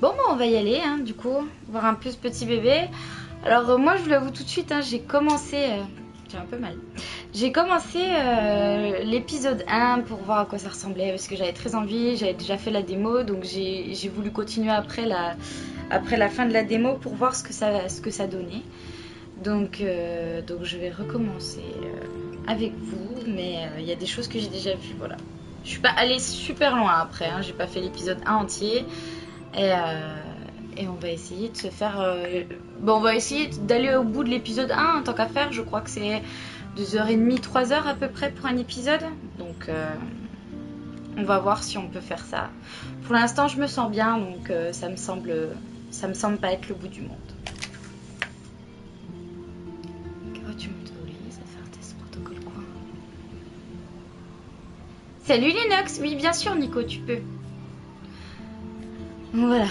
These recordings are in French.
Bon, bah, on va y aller, hein, du coup, voir un peu ce petit bébé. Alors, moi, je vous l'avoue tout de suite, hein, j'ai commencé... j'ai un peu mal. J'ai commencé l'épisode 1 pour voir à quoi ça ressemblait, parce que j'avais très envie, j'avais déjà fait la démo, donc j'ai voulu continuer après la fin de la démo pour voir ce que ça donnait. Donc je vais recommencer avec vous, mais il y a des choses que j'ai déjà vues, voilà. Je suis pas allée super loin après, hein, j'ai pas fait l'épisode 1 entier. Et on va essayer de se faire... Bon, on va essayer d'aller au bout de l'épisode 1 en tant qu'à faire. Je crois que c'est 2h30, 3h à peu près pour un épisode. Donc on va voir si on peut faire ça. Pour l'instant, je me sens bien, donc ça me semble pas être le bout du monde. Tu montes au lit, ça fait un test protocole quoi. Salut Linux, oui bien sûr Nico, tu peux. Voilà.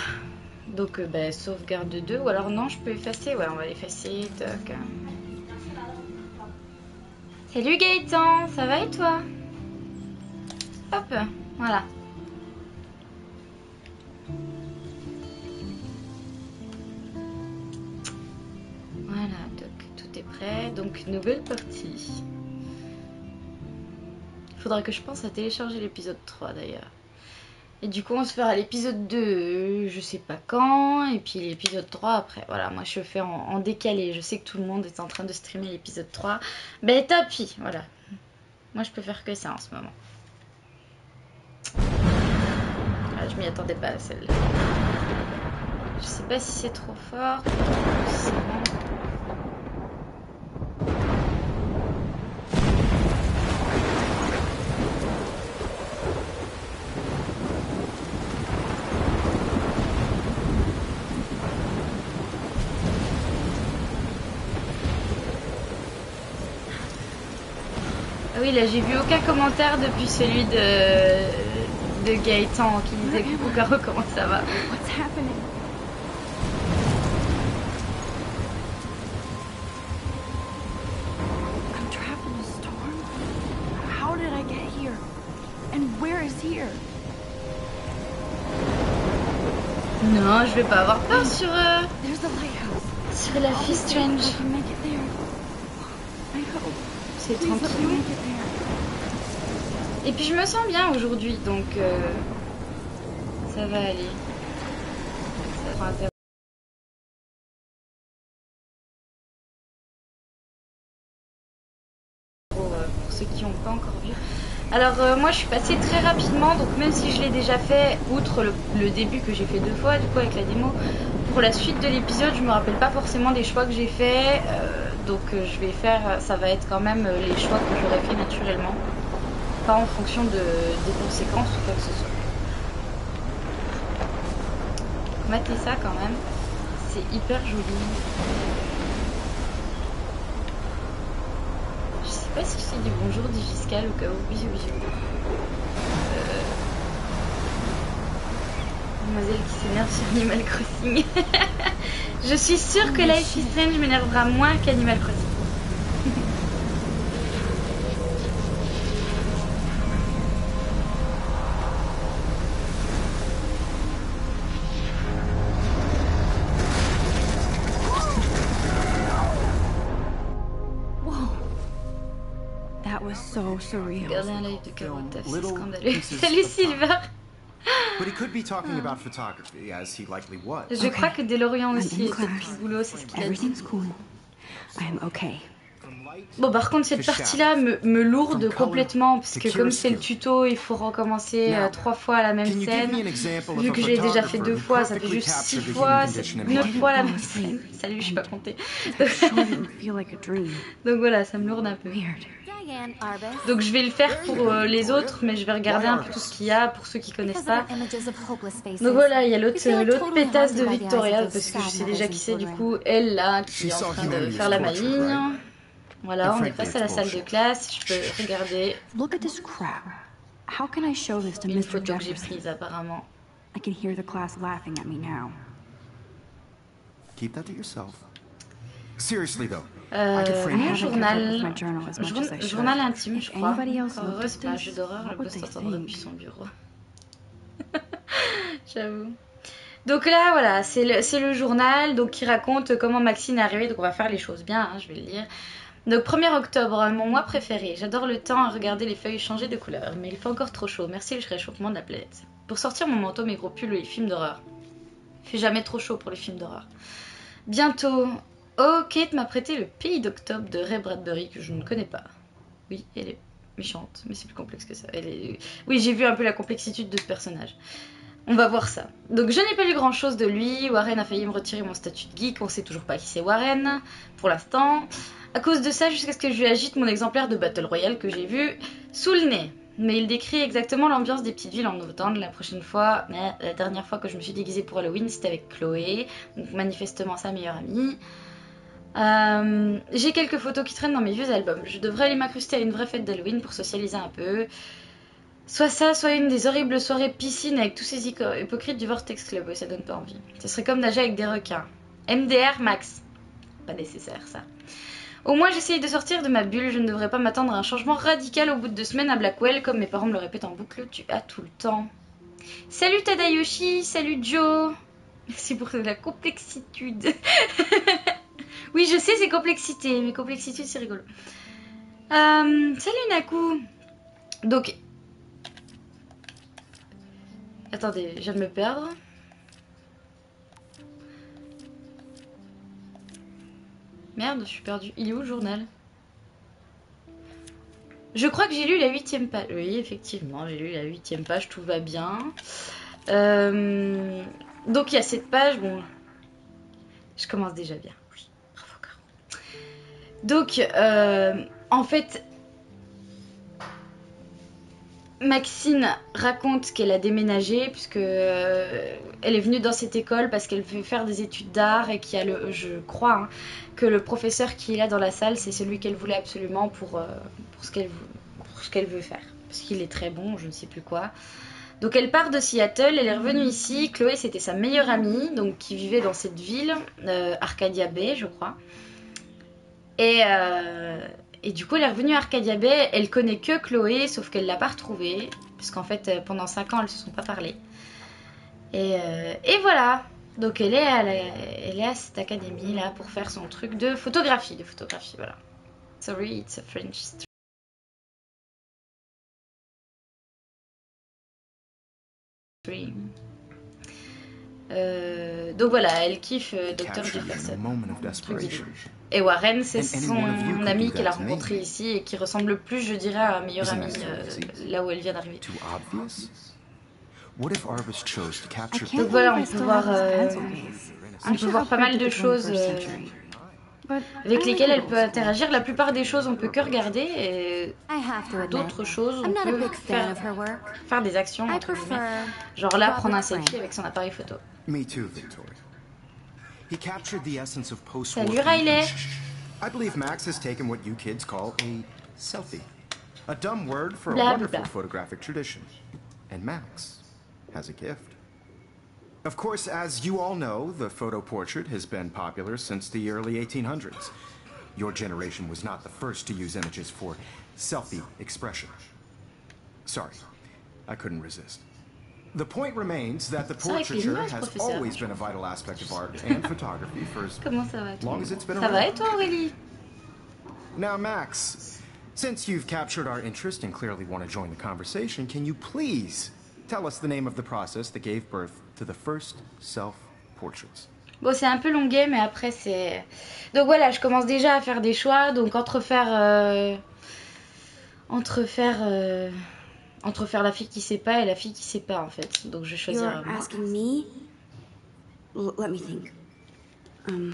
Donc sauvegarde 2 ou alors non je peux effacer, ouais on va l'effacer, toc. Salut Gaëtan, ça va et toi? Hop, voilà. Voilà, donc tout est prêt, donc nouvelle partie. Il faudra que je pense à télécharger l'épisode 3 d'ailleurs. Et du coup on se fera l'épisode 2 je sais pas quand, et puis l'épisode 3 après. Voilà, moi je fais en décalé, je sais que tout le monde est en train de streamer l'épisode 3. Ben tapis, voilà. Moi je peux faire que ça en ce moment. Ah, je m'y attendais pas à celle-là. Je sais pas si c'est trop fort. C'est bon. Ah oui, là j'ai vu aucun commentaire depuis celui de Gaëtan qui disait coucou Caro, comment ça va? What's happening? I'm trapped in a storm? How did I get here? And where is here? Non, je vais pas avoir peur sur There's the lighthouse. sur la fille Strange. I can make it there. I hope. C'est Please let me tranquille. make it there. Et puis je me sens bien aujourd'hui, donc ça va aller. Ça va faire pour ceux qui n'ont pas encore vu. Alors moi je suis passée très rapidement, donc même si je l'ai déjà fait, outre le début que j'ai fait 2 fois du coup avec la démo, pour la suite de l'épisode je me rappelle pas forcément des choix que j'ai fait, donc je vais faire, ça va être quand même les choix que j'aurais fait naturellement. Pas en fonction des conséquences ou quoi que ce soit. Matez ça quand même, c'est hyper joli. Je sais pas si je t'ai dit bonjour Digiscal au cas où. Bisous bisous. Mademoiselle qui s'énerve sur Animal Crossing. Je suis sûre que Life is Strange m'énervera moins qu'Animal Crossing. So surreal. Regardez un live de Carota, c'est scandaleux. Salut Silver. But he could be talking about photography, as he likely was. Je crois que Delorian aussi était depuis le boulot, c'est ce qu'il a dit. Everything's cool. I am okay. Bon, par contre, cette partie-là me lourde complètement, parce que comme c'est le tuto, il faut recommencer 3 fois la même scène. Vu que j'ai déjà fait 2 fois, ça fait juste 6 fois, c'est 9 fois la même scène. Salut, je suis pas comptée. Donc voilà, ça me lourde un peu. Donc je vais le faire pour les autres, mais je vais regarder un peu tout ce qu'il y a pour ceux qui connaissent pas. Donc voilà, il y a l'autre pétasse de Victoria, parce que je sais déjà qui c'est, du coup, elle là, qui est en train de faire la maligne. Voilà, on est face à la salle de classe, je peux regarder une photo que j'ai prise apparemment. I can hear the class laughing at me now. Keep that to yourself. Seriously though. Mon journal, journal intime, je crois. Heureux, c'est pas un jeu d'horreur, le boss t'entend depuis son bureau. J'avoue. Donc là, voilà, c'est le journal donc, qui raconte comment Maxine est arrivée. Donc on va faire les choses bien, hein, je vais le lire. Donc 1er octobre, mon mois préféré. J'adore le temps à regarder les feuilles changer de couleur. Mais il fait encore trop chaud. Merci le réchauffement de la planète. Pour sortir mon manteau, mes gros pulls et les films d'horreur. Il fait jamais trop chaud pour les films d'horreur. Bientôt. Oh, Kate m'a prêté Le Pays d'Octobre de Ray Bradbury que je ne connais pas. Oui, elle est méchante, mais c'est plus complexe que ça. Oui, j'ai vu un peu la complexitude de ce personnage. On va voir ça. Donc je n'ai pas lu grand chose de lui. Warren a failli me retirer mon statut de geek. On sait toujours pas qui c'est Warren, pour l'instant. À cause de ça, jusqu'à ce que je lui agite mon exemplaire de Battle Royale que j'ai vu sous le nez. Mais il décrit exactement l'ambiance des petites villes en automne. La dernière fois que je me suis déguisée pour Halloween, c'était avec Chloé, donc manifestement sa meilleure amie. J'ai quelques photos qui traînent dans mes vieux albums. Je devrais aller m'incruster à une vraie fête d'Halloween pour socialiser un peu. Soit ça, soit une des horribles soirées piscine avec tous ces hypocrites du Vortex Club. Ouais, ça donne pas envie. Ce serait comme nager avec des requins. MDR max. Pas nécessaire ça. Au moins j'essaye de sortir de ma bulle. Je ne devrais pas m'attendre à un changement radical au bout de 2 semaines à Blackwell. Comme mes parents me le répètent en boucle, tu as tout le temps. Salut Tadayoshi, salut Joe. Merci pour la complexitude. Oui, je sais, c'est complexité. Mais complexitude, c'est rigolo. Salut Naku. Donc... Attendez, je viens de me perdre. Merde, je suis perdue. Il est où le journal? Je crois que j'ai lu la 8e page. Oui, effectivement, j'ai lu la 8e page, tout va bien. Donc il y a cette page, bon... Je commence déjà bien. Oui, bravo Caro. Donc, en fait... Maxine raconte qu'elle a déménagé puisque elle est venue dans cette école parce qu'elle veut faire des études d'art et qu'il y a je crois, hein, que le professeur qui est là dans la salle, c'est celui qu'elle voulait absolument pour ce qu'elle veut faire. Parce qu'il est très bon, je ne sais plus quoi. Donc elle part de Seattle, elle est revenue ici. Chloé, c'était sa meilleure amie, donc qui vivait dans cette ville, Arcadia Bay, je crois. Et du coup, elle est revenue à Arcadia Bay. Elle connaît que Chloé, sauf qu'elle l'a pas retrouvée. Puisqu'en fait, pendant 5 ans, elles se sont pas parlé. Et voilà. Donc, elle est à cette académie là pour faire son truc de photographie. Voilà. Sorry, it's a French stream. Donc voilà, elle kiffe Dr. Jefferson. Et Warren, c'est son ami qu'elle a rencontré ici et qui ressemble le plus, je dirais, à un meilleur ami là où elle vient d'arriver. Donc voilà, on peut voir pas mal de choses avec lesquelles elle peut interagir. La plupart des choses, on peut que regarder et d'autres choses, on peut faire des actions, entre guillemets. Genre là, prendre un selfie avec son appareil photo. Me too, Victoria. He captured the essence of post-war. Salut Riley. I believe Max has taken what you kids call a selfie. A dumb word for a Blah, wonderful blah. photographic tradition. And Max has a gift. Of course, as you all know, the photo portrait has been popular since the early 1800s. Your generation was not the first to use images for selfie expression. Sorry, I couldn't resist. The point remains that the portraiture has always been a vital aspect of art and photography for as long as it's been around. Ça va et toi, Aurélie? Now, Max, since you've captured our interest and clearly want to join the conversation, can you please tell us the name of the process that gave birth to the first self-portraits? Bon, c'est un peu longuet, mais après, c'est... Donc voilà, je commence déjà à faire des choix. Donc entre faire la fille qui sait pas et la fille qui sait pas, en fait. Donc je vais choisir moi.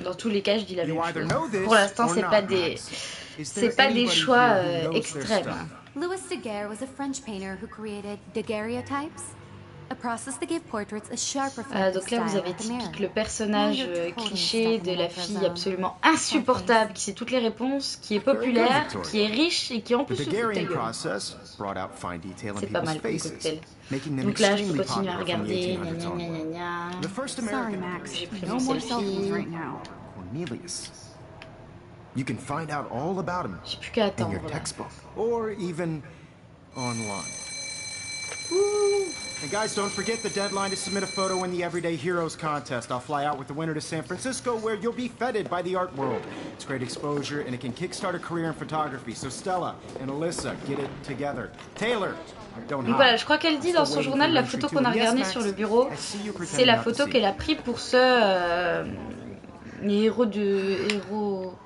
Dans tous les cas, je dis la même chose. Pour l'instant, c'est pas des choix extrêmes. Louis Daguerre was a French painter who created daguerreotypes, a process that gave portraits a sharp reflective Donc là, vous style avez at the mirror. typique le personnage cliché de la fille absolument insupportable, qui sait toutes les réponses, qui est populaire, qui est riche et qui en plus se fout de ta gueule. C'est pas mal comme cocktail. Donc là, je peux continuer à regarder. Gna, gna, gna, gna, gna. Sorry, Max. J'ai pris No mon more selfie. selfies right now. Cornelius. You can find out all about him J'ai plus qu'à in your attendre. Là. textbook or even online. Ouh. And guys, don't forget the deadline to submit a photo in the Everyday Heroes contest. I'll fly out with the winner to San Francisco, where you'll be feted by the art world. It's great exposure, and it can kickstart a career in photography. So Stella and Alyssa, get it together. Taylor, don't hide. Donc voilà, je crois qu'elle dit dans son journal, la photo qu'on a regardée sur le bureau, c'est la photo qu'elle a prise pour ce héros,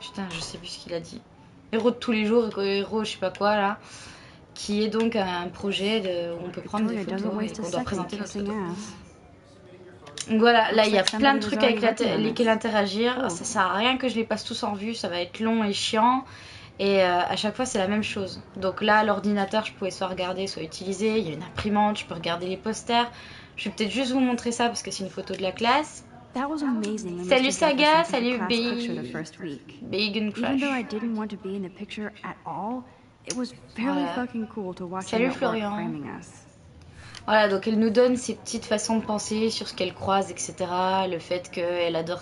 putain, je sais plus ce qu'il a dit. Héros de tous les jours, héros je sais pas quoi là, qui est donc un projet où on peut prendre des photos et qu'on doit présenter notre photo. Donc voilà, là il y a plein de trucs avec lesquels interagir. Ça sert à rien que je les passe tous en vue, ça va être long et chiant. Et à chaque fois c'est la même chose. Donc là l'ordinateur je pouvais soit regarder soit utiliser. Il y a une imprimante, je peux regarder les posters. Je vais peut-être juste vous montrer ça parce que c'est une photo de la classe. Salut Saga, salut Bacon Crush. Voilà. Salut Florian. Voilà, donc elle nous donne ses petites façons de penser sur ce qu'elle croise, etc. Le fait qu'elle adore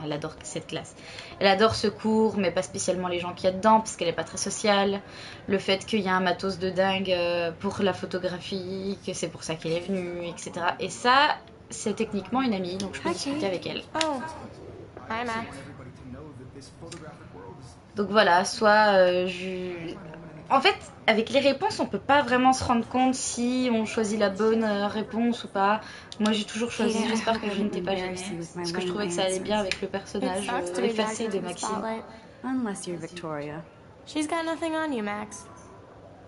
elle adore cette classe. Elle adore ce cours, mais pas spécialement les gens qu'il y a dedans, parce qu'elle n'est pas très sociale. Le fait qu'il y a un matos de dingue pour la photographie, que c'est pour ça qu'elle est venue, etc. Et ça, c'est techniquement une amie, donc je peux discuter avec elle. Oh, hi Max. Donc voilà, soit en fait, avec les réponses, on peut pas vraiment se rendre compte si on choisit la bonne réponse ou pas. Moi, j'ai toujours choisi, j'espère que je ne t'ai pas gêné. Parce que je trouvais que ça allait bien avec le personnage effacé de Maxime. Unless you're Victoria. She's got nothing on you, Max.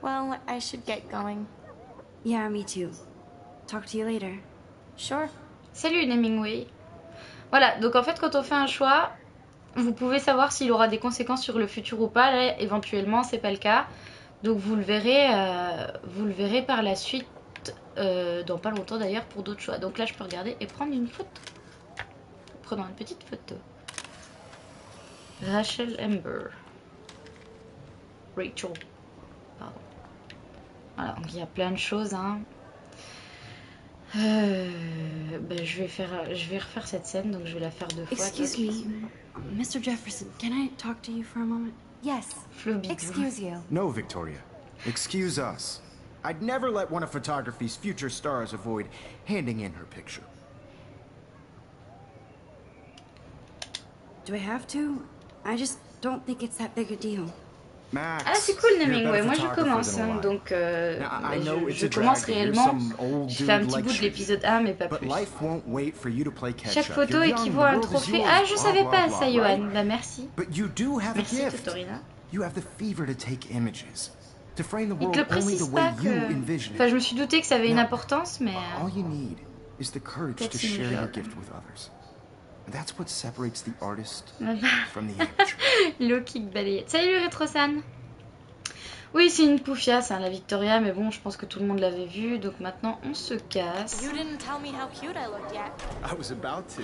Well, I should get going. Yeah, me too. Talk to you later. Sure. Salut Hemingway. Voilà, donc en fait, quand on fait un choix, vous pouvez savoir s'il aura des conséquences sur le futur ou pas. Là, éventuellement, c'est pas le cas. Donc vous le verrez par la suite, dans pas longtemps d'ailleurs, pour d'autres choix. Donc là, je peux regarder et prendre une photo. Prenons une petite photo. Rachel Amber. Rachel. Pardon. Voilà, donc il y a plein de choses, hein. Je vais refaire cette scène, donc je vais la faire 2 fois. Excuse me, Mr. Jefferson, can I talk to you for a moment? Yes. Excuse you. No, Victoria. Excuse us. I'd never let one of photography's future stars avoid handing in her picture. Do I have to? I just don't think it's that big a deal. Max, Ah c'est cool Hemingway, moi je commence, hein, donc je commence réellement, je fais un petit bout de l'épisode 1 mais pas plus. Chaque photo équivaut à un trophée. Ah je savais pas ça Johan, bah merci. Merci Totorina. Il te le précise pas que... Enfin je me suis douté que ça avait une importance mais... Peut-être si je That's what separates the artist from the amateur. Loki balayette. Salut Retrosan. Oui, c'est une poufiasse, hein, la Victoria, mais bon, je pense que tout le monde l'avait vu, donc maintenant on se casse. You didn't tell me how cute I looked yet. I was about to.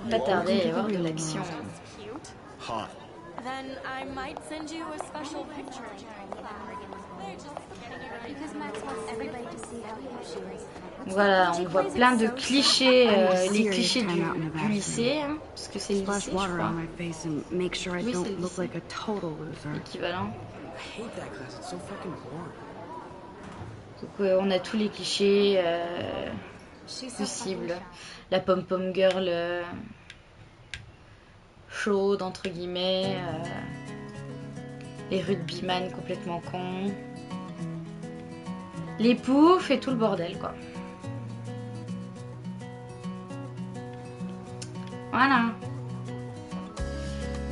Pas tarder à y avoir de l'action. Cute. Hot. Then I might send you a special picture. Because Max wants everybody to see how cute she is. Voilà, on voit plein de clichés, les clichés du lycée, hein, parce que c'est le lycée, je crois. Oui, c'est le lycée. Équivalent. Donc on a tous les clichés possibles. La pom-pom girl chaude, entre guillemets. Les rugbyman complètement cons. Les poufs et tout le bordel, quoi. Voilà.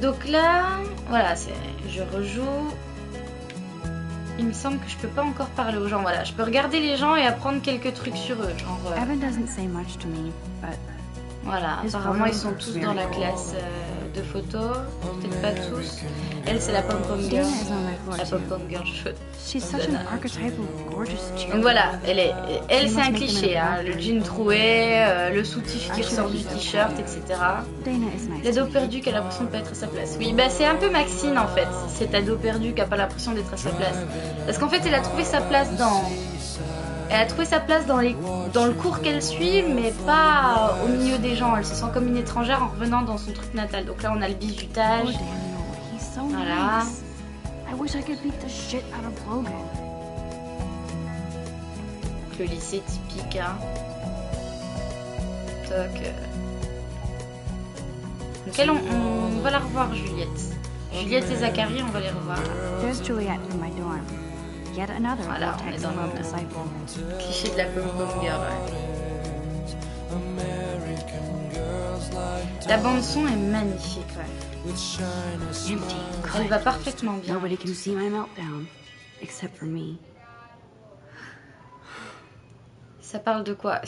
Donc là, voilà, je rejoue. Il me semble que je peux pas encore parler aux gens. Voilà, je peux regarder les gens et apprendre quelques trucs sur eux. Genre, Evan doesn't say much to me, but voilà, apparemment ils sont tous dans la classe de photo. Peut-être pas tous. Elle, c'est la pom-pom girl. La pom-pom girl chaude. Donc voilà, elle c'est un cliché, hein. Le jean troué, le soutif qui ressort du t-shirt, etc. L'ado perdu qui a l'impression de pas être à sa place. Oui, bah c'est un peu Maxine en fait, cet ado perdu qui a pas l'impression d'être à sa place. Parce qu'en fait, elle a trouvé sa place dans le cours qu'elle suit, mais pas au milieu des gens. Elle se sent comme une étrangère en revenant dans son truc natal. Donc là, on a le bizutage. Voilà. le lycée typique, hein. Toc. Donc elle, on va la revoir, Juliette. Juliette et Zachary, on va les revoir. There's Juliet in my dorm. Yet another Voilà, on est Vortex dans World le disciple. cliché de la pom-pom girl. Ouais. La bande son est magnifique, ouais. Empty. Elle va parfaitement bien. Nobody can see my meltdown, except for me. Ça parle de quoi?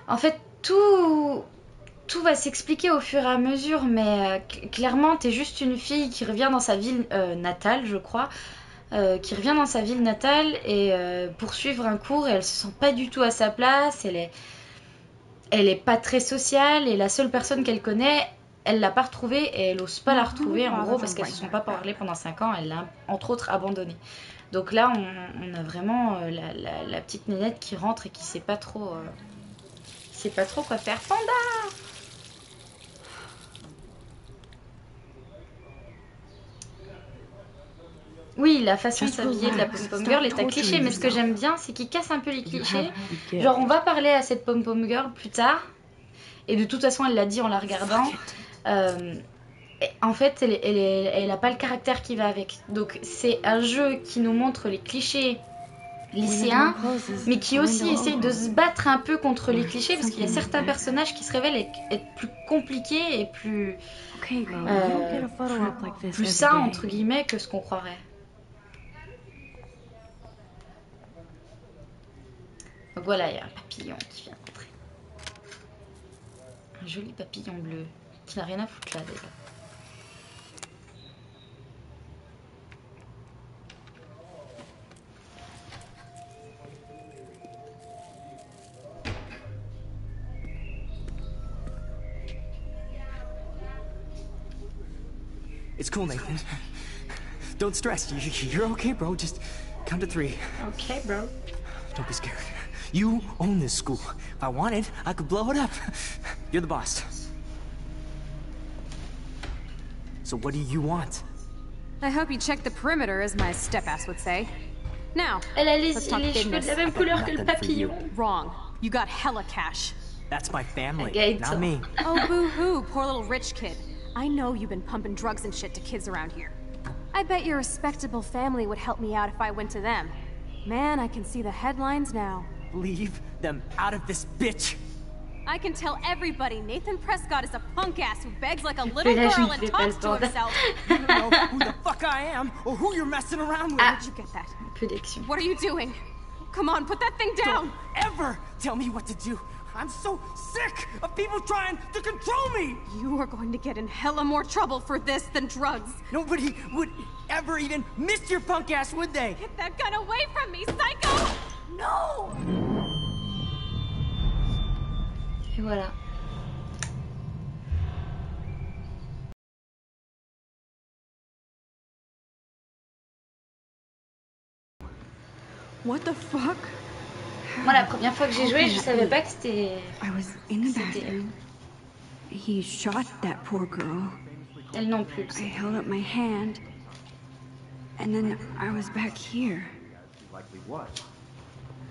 En fait, tout va s'expliquer au fur et à mesure, mais clairement, t'es juste une fille qui revient dans sa ville natale, je crois, qui revient dans sa ville natale et pour suivre un cours, et elle se sent pas du tout à sa place, elle est pas très sociale, et la seule personne qu'elle connaît, elle l'a pas retrouvée, et elle ose pas la retrouver, en gros, parce qu'elles se sont pas parlé pendant 5 ans, elle l'a entre autres abandonnée. Donc là, on a vraiment la petite nénette qui rentre et qui sait pas trop quoi faire. Panda! Oui, la façon de s'habiller de la pom-pom girl est un cliché, mais ce que j'aime bien, c'est qu'il casse un peu les clichés. Genre, on va parler à cette pom-pom girl plus tard, et de toute façon, elle l'a dit en la regardant. En fait, elle a pas le caractère qui va avec. Donc, c'est un jeu qui nous montre les clichés lycéens, mais qui aussi essaye de se battre un peu contre les clichés, parce qu'il y a certains personnages qui se révèlent être plus compliqués et plus sains, entre guillemets, que ce qu'on croirait. Donc voilà, il y a un papillon qui vient d'entrer. Un joli papillon bleu qui n'a rien à foutre là déjà. It's cool, Nathan. Don't stress. You're okay, bro. Just count to 3. Okay, bro. Don't be scared. You own this school. If I wanted, I could blow it up. You're the boss. So what do you want? I hope you check the perimeter, as my step-ass would say. Now, Elle a les let's talk cheveux de business. la même couleur que le papillon. Wrong. You got hella cash. That's my family, Okay, not so- me. Oh, boo-hoo, poor little rich kid. I know you've been pumping drugs and shit to kids around here. I bet your respectable family would help me out if I went to them. Man, I can see the headlines now. Leave them out of this bitch. I can tell everybody Nathan Prescott is a punk ass who begs like a little Là, je girl ne and fais pas le talks to panda. himself. You don't know who the fuck I am or who you're messing around with. Where'd you get that? Un peu d'action. What are you doing? Come on, put that thing down! Don't ever tell me what to do. I'm so sick of people trying to control me. You are going to get in hella more trouble for this than drugs. Nobody would ever even miss your punk ass, would they? Get that gun away from me, psycho! No! Et voilà. What the fuck? Moi, la première fois que j'ai joué, je savais pas que c'était... I was in the C'était- bathroom. He shot that poor girl. Elle non plus. I held up my hand. And then I was back here. Likely was.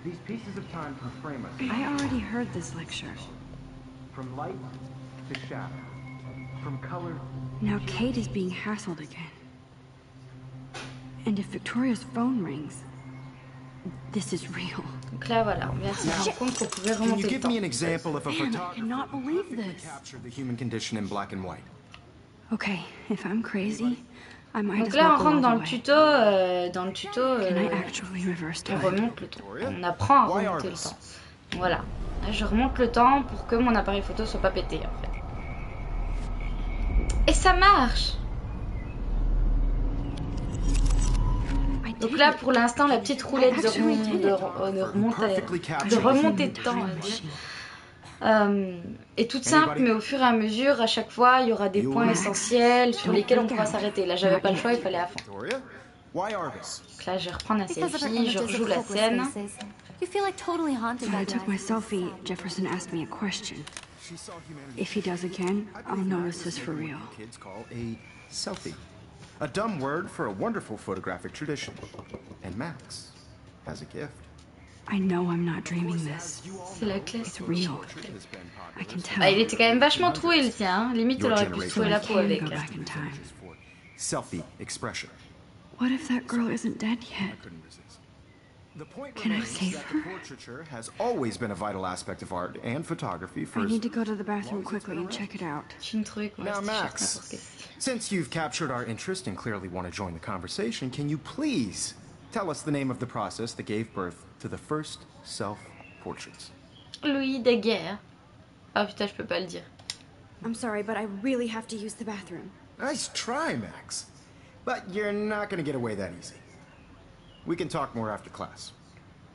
These pieces of time can frame us I already heard this lecture. from light to shadow, from color. Now Kate is being hassled again. And if Victoria's phone rings, this is real. Donc là, voilà, on vient de se rendre compte qu'on pouvait Can you remonter le give temps. me an example of a Man, I photographer cannot believe this. captured the human condition in black and white? Okay, if I'm crazy, I might Donc as là, well on go rentre all dans the le way. tuto. Dans le tuto, Can I actually reverse on time? remonte le temps. On apprend à Why remonter le Argus? temps. Voilà. Là, je remonte le temps pour que mon appareil photo soit pas pété, en fait. Et ça marche! I Donc did là, it. pour l'instant, la petite roulette de remontée de temps, on va dire. Est toute simple, mais au fur et à mesure, à chaque fois, il y aura des points essentiels sur lesquels on pourra s'arrêter. Là, j'avais pas le choix, il fallait à fond. Victoria? Why Argus? Donc là, je vais reprendre un Because of her selfie, je images rejoue of la hopeless scène. faces. You feel like totally haunted When by I took them. my selfie, Jefferson asked me a question. If he does again, I'll know this is for real. Kids call a selfie. A dumb word for a wonderful photographic tradition. And Max has a gift. I know I'm not dreaming this. C'est la classe. It's real. I can tell. Ah, il était quand même vachement troué le tien. Hein. Limite, il aurait pu se trouver la peau Can avec. go back in time. Selfie expression. What if that girl isn't dead yet? Couldn't resist. The point Can I remains save that her? portraiture has always been a vital aspect of art and photography for I need to go to the bathroom quickly and check it out. Tu me trouvais quoi? Now, C'était cher, Max, n'importe quel. since you've captured our interest and clearly want to join the conversation, can you please tell us the name of the process that gave birth to the first self-portraits? Louis Daguerre. Ah putain, je peux pas le dire. I'm sorry, but I really have to use the bathroom. Nice try, Max. But you're not going to get away that easy. We can talk more after class.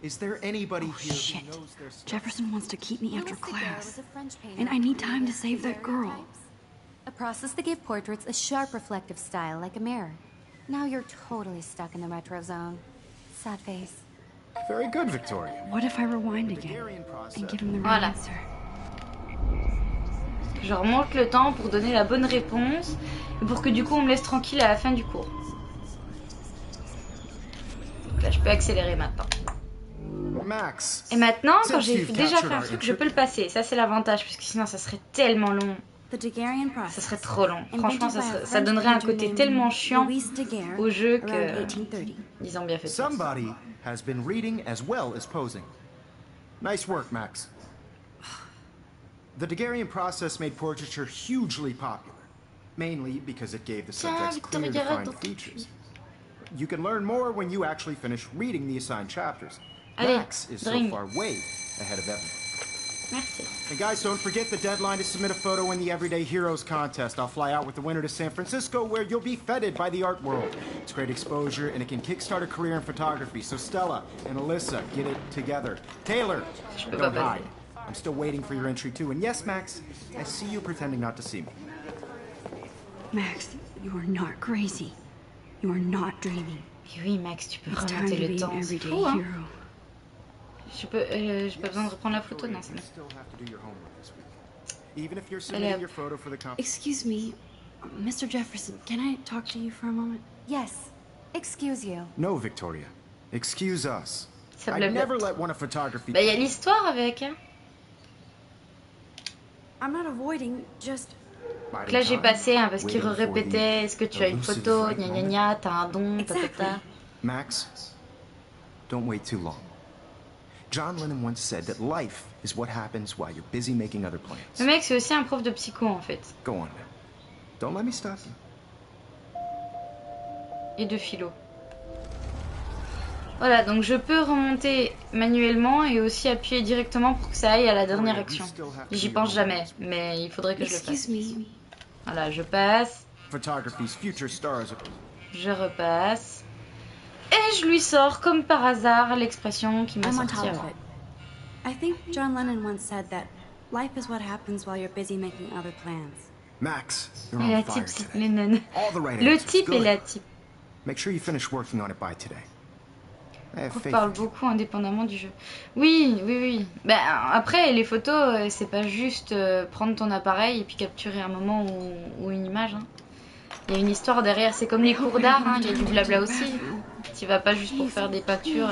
Is there anybody here Shit. who knows their stuff? Jefferson wants to keep me after Louis Daguerre class. was a French painter And I who need time to created save that girl. daguerreotypes, a process that gave portraits a sharp reflective style like a mirror. Now you're totally stuck in the retro zone. Sad face. Very good, Victoria. What if I rewind again Daguerrean process. and give him the right Voilà. answer? Je remonte le temps pour donner la bonne réponse et pour que du coup on me laisse tranquille à la fin du cours. Donc là, je peux accélérer maintenant. Max. Et maintenant, quand Since j'ai you've déjà captured fait un our truc, je interest- peux le passer. Ça, c'est l'avantage, parce que sinon, ça serait tellement long. The Daguerrean Ça process. serait trop long. Franchement, Invented by a ça French donnerait un painter côté named tellement chiant Louis Daguerre au jeu around que 1830. ils ont bien fait ça. Somebody has been reading as well as posing. Nice work, Max. The Daguerrean process made portraiture hugely popular, mainly because it gave the subjects clear, Victoria, defined donc. features. You can learn more when you actually finish reading the assigned chapters. Allez, Max is so drink. far way ahead of everyone. Merci. And guys, don't forget the deadline to submit a photo in the Everyday Heroes contest. I'll fly out with the winner to San Francisco, where you'll be feted by the art world. It's great exposure, and it can kickstart a career in photography. So Stella and Alyssa, get it together. Taylor, peux don't pas hide. I'm still waiting for your entry too. And yes, Max, I see you pretending not to see me. Max, you are not crazy. You are not dreaming. Et oui, Max, tu peux It's time remonter to le be an temps. C'est everyday fou, hein. hero. J'ai pas besoin de reprendre la photo, non, c'est You bon. still have to do your homework this week. Even if you're Allez, submitting hop. your photo for the competition. Excuse me, Mr. Jefferson, can I talk to you for a moment? Yes. Excuse you. No, Victoria. Excuse us. Ça me I'd plaît never pas. let one of photography. Bah, il y a l'histoire avec. Hein. I'm not avoiding, just... Donc là, j'ai passé, hein, parce qu'il répétait est-ce que tu as une photo, gna gna gna, t'as un don, tatata. Max, don't wait too long. John Lennon once said that life is what happens while you're busy making other plans. Le mec, c'est aussi un prof de psycho en fait. Go on, man. Don't let me stop you. Et de philo. Voilà, donc je peux remonter manuellement et aussi appuyer directement pour que ça aille à la dernière action. J'y pense jamais, mais il faudrait que je le Excuse fasse. me. Voilà, je passe, Photography's future stars. je repasse. Et je lui sors comme par hasard l'expression qui m'a I'm on sorti top of avant. it. I think John Lennon once said that life is what happens while you're busy making other plans. Max, you're Et la on fire type, c'est today. Lennon. All the right Le answers. type et Good. la type. Make sure you finish working on it by today. I have On faith. parle beaucoup indépendamment du jeu. Oui, oui, oui. Ben, après, les photos, c'est pas juste prendre ton appareil et puis capturer un moment ou une image. Hein. Il y a une histoire derrière. C'est comme les cours d'art, hein. Il y a du blabla aussi. Tu vas pas juste pour faire des peintures.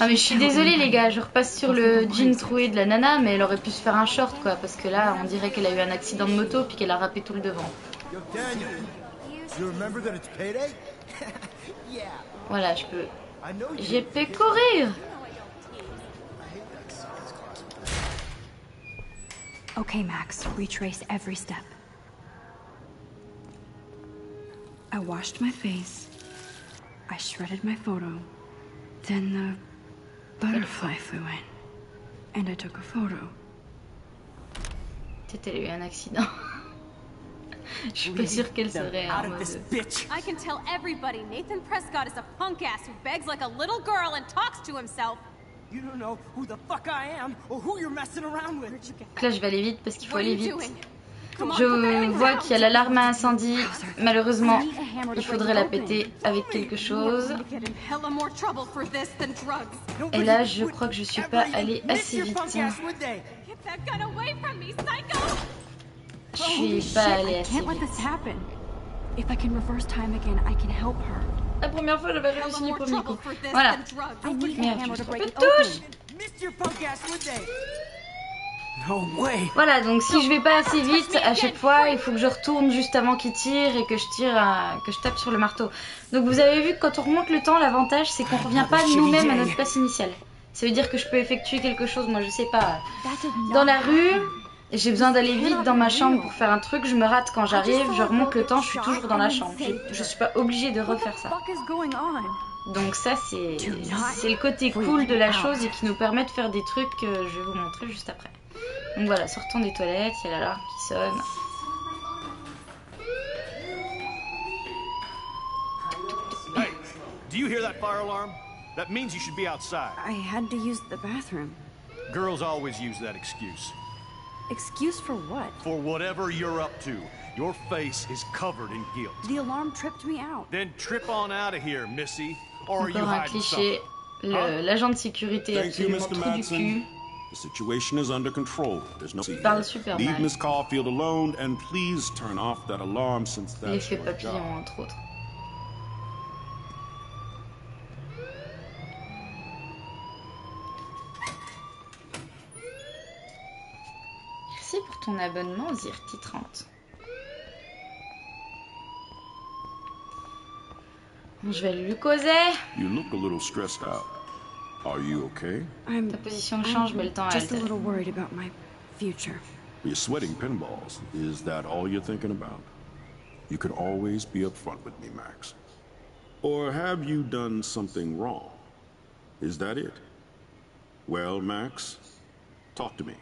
Ah mais je suis désolée les gars, je repasse sur le jean troué de la nana, mais elle aurait pu se faire un short quoi, parce que là on dirait qu'elle a eu un accident de moto puis qu'elle a râpé tout le devant. Yo, Daniel, you remember that it's payday? Voilà, je peux. I know you. J'ai pu courir. Okay, Max, retrace every step. I washed my face. I shredded my photo. Then the butterfly flew in. And I took a photo. Peut-être elle a eu un accident. Je suis pas sûre qu'elle serait en Out of mode... this bitch. I can tell everybody Nathan Prescott is a punk ass who begs like a little girl and talks to himself. You don't know who the fuck I am or who you're messing around with. Donc là je vais aller vite parce qu'il faut What are aller you vite. doing? Come on, Je prepare me vois now. qu'il y a l'alarme à incendie. Malheureusement, il faudrait la péter avec quelque chose. Get in hella more trouble for this than drugs. Et là, je crois que je suis pas allée assez vite. Get Get that gun away from me, psycho! Je suis pas allée I assez can't let vite. this happen. If I can reverse time again, I can help her. La première fois, j'avais réussi du premier coup. for this Voilà. than drugs. I need a Merde, hammer je to me break it touche. open. Missed your punk ass, would they? No way. Voilà, donc si je vais pas assez vite, à chaque fois, il faut que je retourne juste avant qu'il tire et que je que je tape sur le marteau. Donc vous avez vu que quand on remonte le temps, l'avantage c'est qu'on revient pas nous-mêmes à notre place initiale. Ça veut dire que je peux effectuer quelque chose, moi je sais pas, That did not dans la rue, happen. j'ai besoin d'aller vite dans ma chambre pour faire un truc, je me rate quand j'arrive, je remonte le temps, je suis toujours dans la chambre. Je suis pas obligée de What the refaire ça. fuck is going on? Donc ça c'est le côté cool de la chose et qui nous permet de faire des trucs que je vais vous montrer juste après. Donc voilà, sortons des toilettes, il y a l'alarme qui sonne. Hey, do you hear that fire alarm? That means you should be outside. I had to use the bathroom. Girls always use that excuse. Excuse for what? For whatever you're up to, your face is covered in guilt. The alarm tripped me out. Then trip on out of here, Missy. Or are you Encore un hiding cliché, something? l'agent de sécurité Thank you, absolument Mr. trou du Madsen. cul. The situation is under control. There's no Parle super Leave mal. Miss Caulfield alone and please turn off that alarm since that's L'effet your papillon job. entre autres. Merci pour ton abonnement Zirti30. Bon, je vais lui causer. You look a little stressed out. Are you okay? I'm Ta position change mais le temps just a reste. little worried about my future. You're sweating pinballs. Is that all you're thinking about? You could always be upfront with me, Max. Or have you done something wrong? Is that it? Well, Max, talk to me.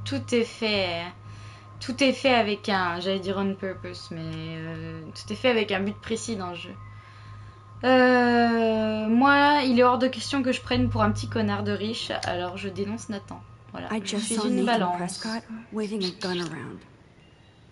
Tout est fait avec un, j'allais dire on purpose, mais tout est fait avec un but précis dans le jeu. Moi, il est hors de question que je prenne pour un petit connard de riche, alors je dénonce Nathan. Voilà, I je just suis saw une Nathan balance. Prescott waving a gun around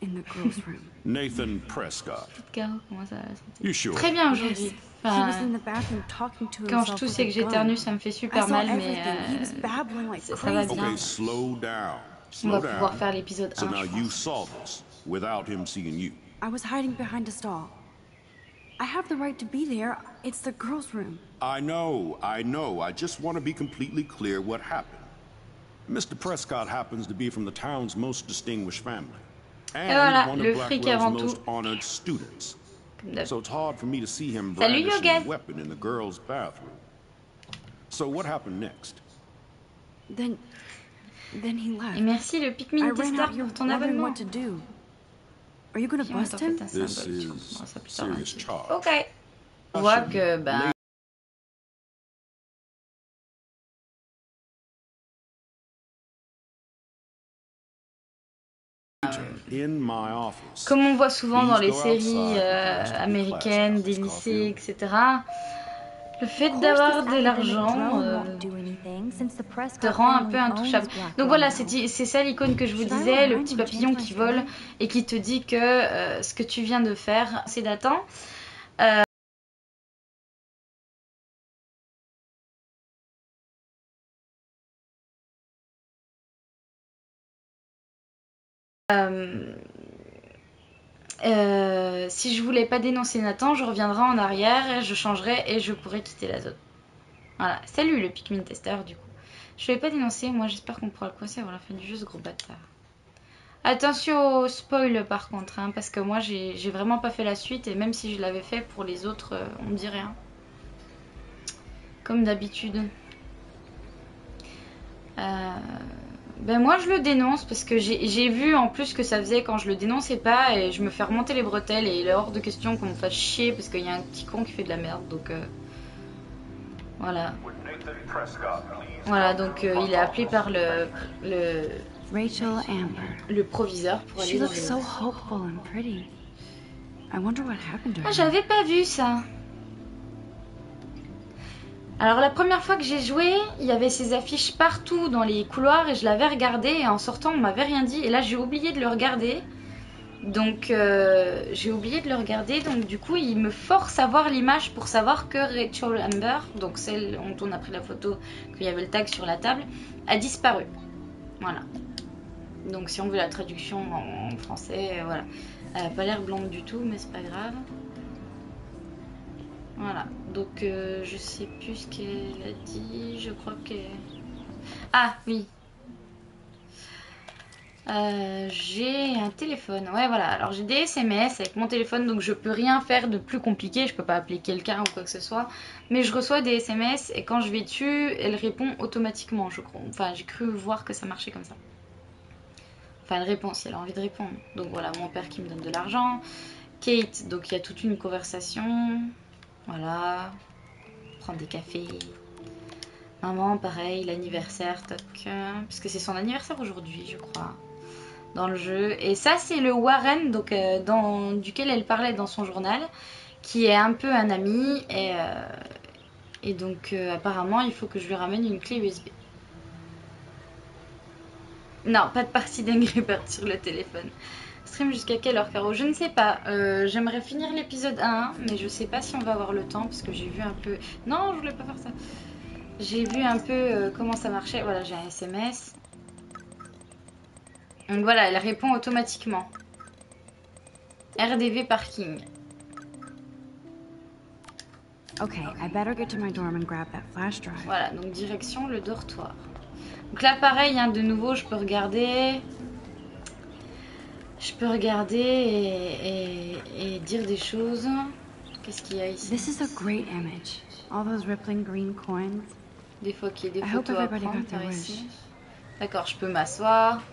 in the girls' room. Nathan Prescott. Caro, comment ça va la santé? You sure? Très bien aujourd'hui. He was Enfin, in the bathroom talking to quand je himself tousse with et a que gun. j'éternue, ça me fait I super saw mal, everything. mais He was babbling like ça va crazy. bien. Okay, slow down. On Slow va down. pouvoir faire l'épisode 1, So now je you pense. saw this without him seeing you. I was hiding behind a stall. I have the right to be there. It's the girls' room. I know. I just want to be completely clear what happened. Mr. Prescott happens to be from the town's most distinguished family. And voilà, one le of fric Blackwell's avant most tout. honored students. Comme d'hab. So it's hard for me to see him Salut, brandishing a Yogen. weapon in the girls' bathroom. So what happened next? Then he left. Et merci le I Pikmin ran Tester out here pour ton wondering abonnement. what to do. Are you gonna Puis on bust t'en him? fait un This symbole, tu is comprends ça plus tard. serious charge. Ok. On voit que, ben, In my office. comme on voit souvent dans les Please go séries outside and do américaines, des class lycées, coffee. etc., le fait d'avoir de l'argent te rend un peu intouchable. Donc voilà, c'est ça l'icône que je vous disais, le petit papillon qui vole et qui te dit que ce que tu viens de faire, c'est datant. Si je voulais pas dénoncer Nathan, je reviendrai en arrière, je changerai et je pourrai quitter la zone. Voilà, salut le Pikmin Tester du coup. Je vais pas dénoncer, moi j'espère qu'on pourra le coincer avant la fin du jeu, ce gros bâtard. Attention au spoil par contre, hein, parce que moi j'ai vraiment pas fait la suite et même si je l'avais fait pour les autres, on me dit rien. Comme d'habitude. Ben moi je le dénonce parce que j'ai vu en plus que ça faisait quand je le dénonçais pas et je me fais remonter les bretelles et il est hors de question qu'on me fasse chier parce qu'il y a un petit con qui fait de la merde donc voilà. Voilà donc il est appelé par le Rachel Amber. le proviseur pour She aller dans looks so hopeful and pretty. I wonder what happened to her. Ah j'avais pas vu ça. Alors la première fois que j'ai joué, il y avait ces affiches partout dans les couloirs et je l'avais regardé et en sortant on m'avait rien dit et là j'ai oublié de le regarder. Donc du coup il me force à voir l'image pour savoir que Rachel Amber, donc celle dont on a pris la photo, qu'il y avait le tag sur la table, a disparu. Voilà. Donc si on veut la traduction en français, voilà. Elle a pas l'air blonde du tout mais c'est pas grave. Voilà, donc je sais plus ce qu'elle a dit, je crois que... Ah, oui. J'ai un téléphone, ouais voilà, alors j'ai des SMS avec mon téléphone, donc je peux rien faire de plus compliqué, je peux pas appeler quelqu'un ou quoi que ce soit, mais je reçois des SMS et quand je vais dessus, elle répond automatiquement, je crois, enfin j'ai cru voir que ça marchait comme ça. Enfin elle répond si elle a envie de répondre, donc voilà, mon père qui me donne de l'argent, Kate, donc il y a toute une conversation, voilà, prendre des cafés, maman pareil, l'anniversaire, toc, parce que c'est son anniversaire aujourd'hui je crois. Dans le jeu. Et ça, c'est le Warren donc, duquel elle parlait dans son journal, qui est un peu un ami. Et donc, apparemment, il faut que je lui ramène une clé USB. Non, pas de partie d'Angry Birds sur le téléphone. Stream jusqu'à quelle heure, Caro? Je ne sais pas. J'aimerais finir l'épisode 1, mais je sais pas si on va avoir le temps, parce que j'ai vu un peu... Non, je voulais pas faire ça. J'ai vu un peu comment ça marchait. Voilà, j'ai un SMS. Donc voilà, elle répond automatiquement. RDV parking. Okay, I better get to my dorm and grab that flash drive. Voilà, donc direction le dortoir. Donc là, pareil, hein, de nouveau, je peux regarder. Je peux regarder et dire des choses. Qu'est-ce qu'il y a ici? This is a great image. All those rippling green coins. Des fois qu'il y a des I hope photos à everybody prendre got their par wish. ici. D'accord, je peux m'asseoir.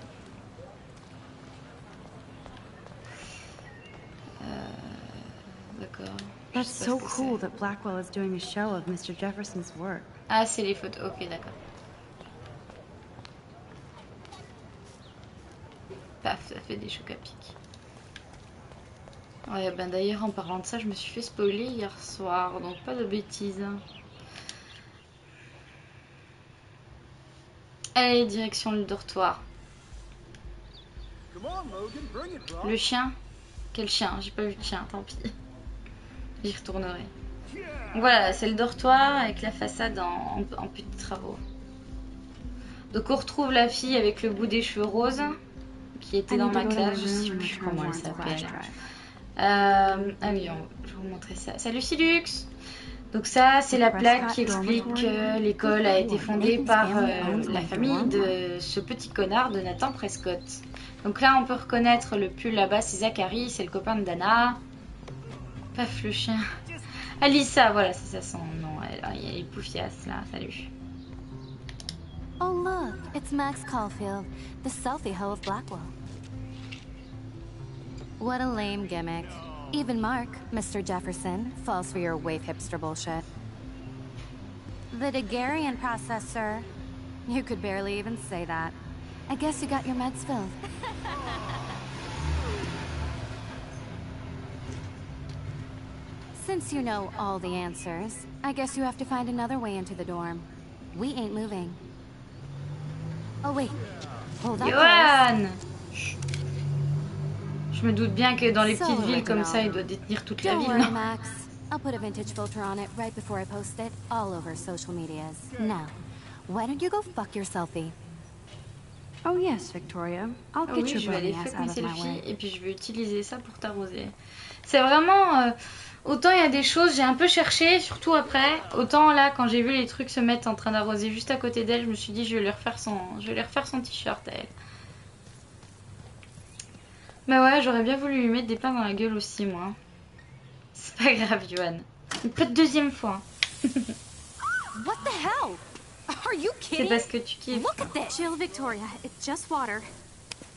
D'accord. That's so cool that Blackwell is doing a show of Mr. Jefferson's work. Ah, c'est les photos. Ok, d'accord. Paf, ça fait des chocs à pic. Ouais, ben d'ailleurs, en parlant de ça, je me suis fait spoiler hier soir, donc pas de bêtises. Allez, direction le dortoir. Le chien? Quel chien? J'ai pas vu de chien, tant pis. J'y retournerai. Donc voilà, c'est le dortoir avec la façade en petits travaux. Donc on retrouve la fille avec le bout des cheveux roses qui était dans ma classe, je sais plus comment elle s'appelle. Ah oui, je vais vous montrer ça. Salut Silux! Donc ça, c'est la plaque qui explique que l'école a été fondée par la famille de ce petit connard de Nathan Prescott. Donc là, on peut reconnaître le pull là-bas, c'est Zachary, c'est le copain de Dana. Paf, le chien. Alissa, voilà, c'est ça son nom. Il y a les poufias là, salut. Oh look, it's Max Caulfield, the selfie hoe of Blackwell. What a lame gimmick. Even Mark, Mr. Jefferson, falls for your wave hipster bullshit. The Daguerrean process, sir. You could barely even say that. I guess you got your meds filled. Since you know all the answers, I guess you have to find another way into the dorm. We ain't moving. Oh wait, hold up. Johan! Je me doute bien que dans les petites villes comme ça, il doit détenir toute la ville, non? Max. I'll put a vintage filter on it right before I post it all over social medias. Now, why don't you go fuck your selfie? Oh yes, Victoria. I'll get Oui, your je vais aller bunny ass faire out mes of my selfies way. et puis je vais utiliser ça pour t'arroser. C'est vraiment... autant il y a des choses, j'ai un peu cherché, surtout après. Autant là, quand j'ai vu les trucs se mettre en train d'arroser juste à côté d'elle, je me suis dit je vais lui refaire son t-shirt à elle. Mais ouais, j'aurais bien voulu lui mettre des pains dans la gueule aussi, moi. C'est pas grave, Johan. Pas de deuxième fois. What the hell? Are you C'est kidding? parce que tu kiffes. Look at this. Chill, Victoria. It's just water.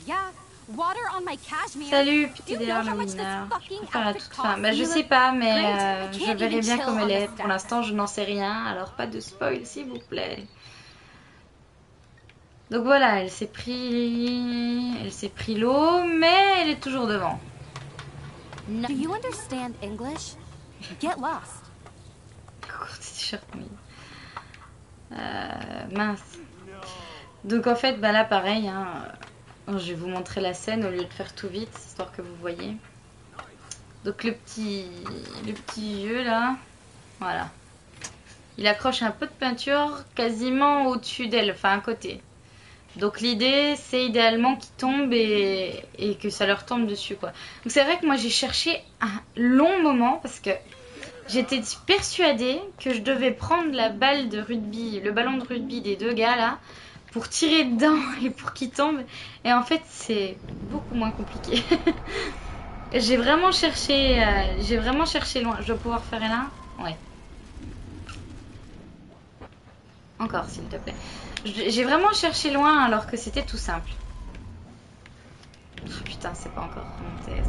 Yeah, water on my cashmere. Salut, petit Do you délire know le how much this winner. Je fucking préfère à outfit toute fin. costs? Bah, je You sais look pas, mais great. I je can't verrai even bien chill comme on elle this est. stuff. Pour l'instant, je n'en sais rien. Alors, pas de spoil, s'il vous plaît. Donc voilà, elle s'est pris l'eau, mais elle est toujours devant. No. Do you understand English? Get lost. Court t-shirt, oui. Mince. Donc en fait, bah là pareil, hein, je vais vous montrer la scène au lieu de faire tout vite, histoire que vous voyez. Donc le petit vieux là, voilà. Il accroche un peu de peinture quasiment au-dessus d'elle, enfin à côté. Donc l'idée, c'est idéalement qu'il tombe et que ça leur tombe dessus, quoi. Donc c'est vrai que moi j'ai cherché un long moment parce que J'étais persuadée que je devais prendre la balle de rugby, le ballon de rugby des deux gars là, pour tirer dedans et pour qu'il tombe. Et en fait, c'est beaucoup moins compliqué. J'ai vraiment cherché loin. Je dois pouvoir faire là? Ouais. Encore, s'il te plaît. J'ai vraiment cherché loin alors que c'était tout simple. Oh, putain, c'est pas encore remonté.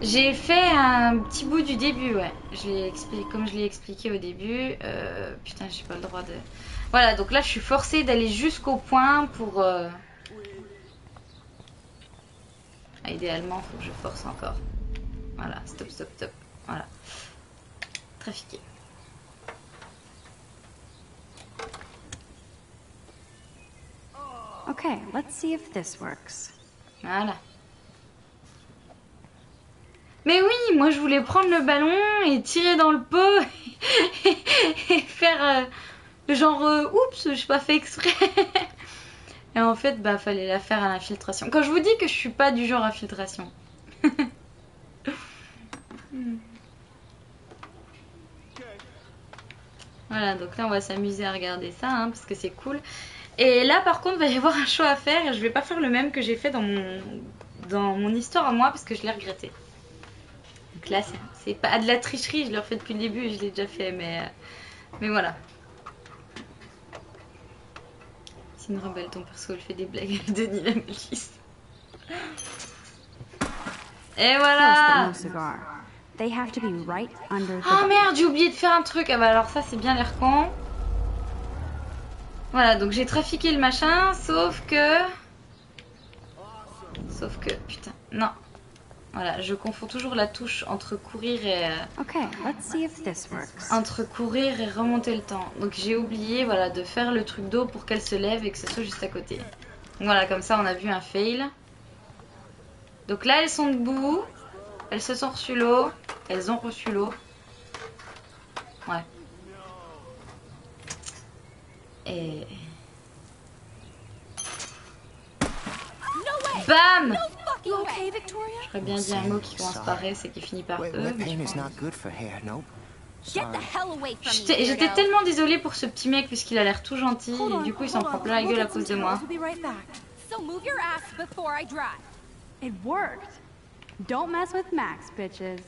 J'ai fait un petit bout du début, ouais. Comme je l'ai expliqué au début. Putain, j'ai pas le droit de... Voilà, donc là, je suis forcée d'aller jusqu'au point pour... Ah, idéalement, faut que je force encore. Voilà, stop, stop, stop. Voilà. Trafiquer. Okay, let's see if this works. Voilà. Mais oui, moi je voulais prendre le ballon et tirer dans le pot et faire genre oups, j'ai pas fait exprès. Et en fait, bah fallait la faire à l'infiltration. Quand je vous dis que je suis pas du genre infiltration. Voilà, donc là on va s'amuser à regarder ça hein, parce que c'est cool. Et là par contre il va y avoir un choix à faire et je vais pas faire le même que j'ai fait dans mon histoire à moi parce que je l'ai regretté. Donc là c'est pas de la tricherie, je le refais depuis le début et je l'ai déjà fait mais voilà. C'est une rebelle ton perso, elle fait des blagues avec Denis la Mélis. Et voilà. Oh merde, j'ai oublié de faire un truc. Ah bah alors ça c'est bien l'air con. Voilà, donc j'ai trafiqué le machin, sauf que, putain, non. Voilà, je confonds toujours la touche entre courir et... Entre courir et remonter le temps. Donc j'ai oublié, voilà, de faire le truc d'eau pour qu'elle se lève et que ce soit juste à côté. Donc voilà, comme ça on a vu un fail. Donc là elles sont debout. Elles se sont reçues l'eau. Elles ont reçu l'eau. Ouais. Et... Bam! J'aurais bien dit un mot qui commence par S et qui finit par E. J'étais tellement désolée pour ce petit mec puisqu'il a l'air tout gentil et du coup il s'en prend plein la gueule à cause de moi. It worked. Don't mess with Max, bitches.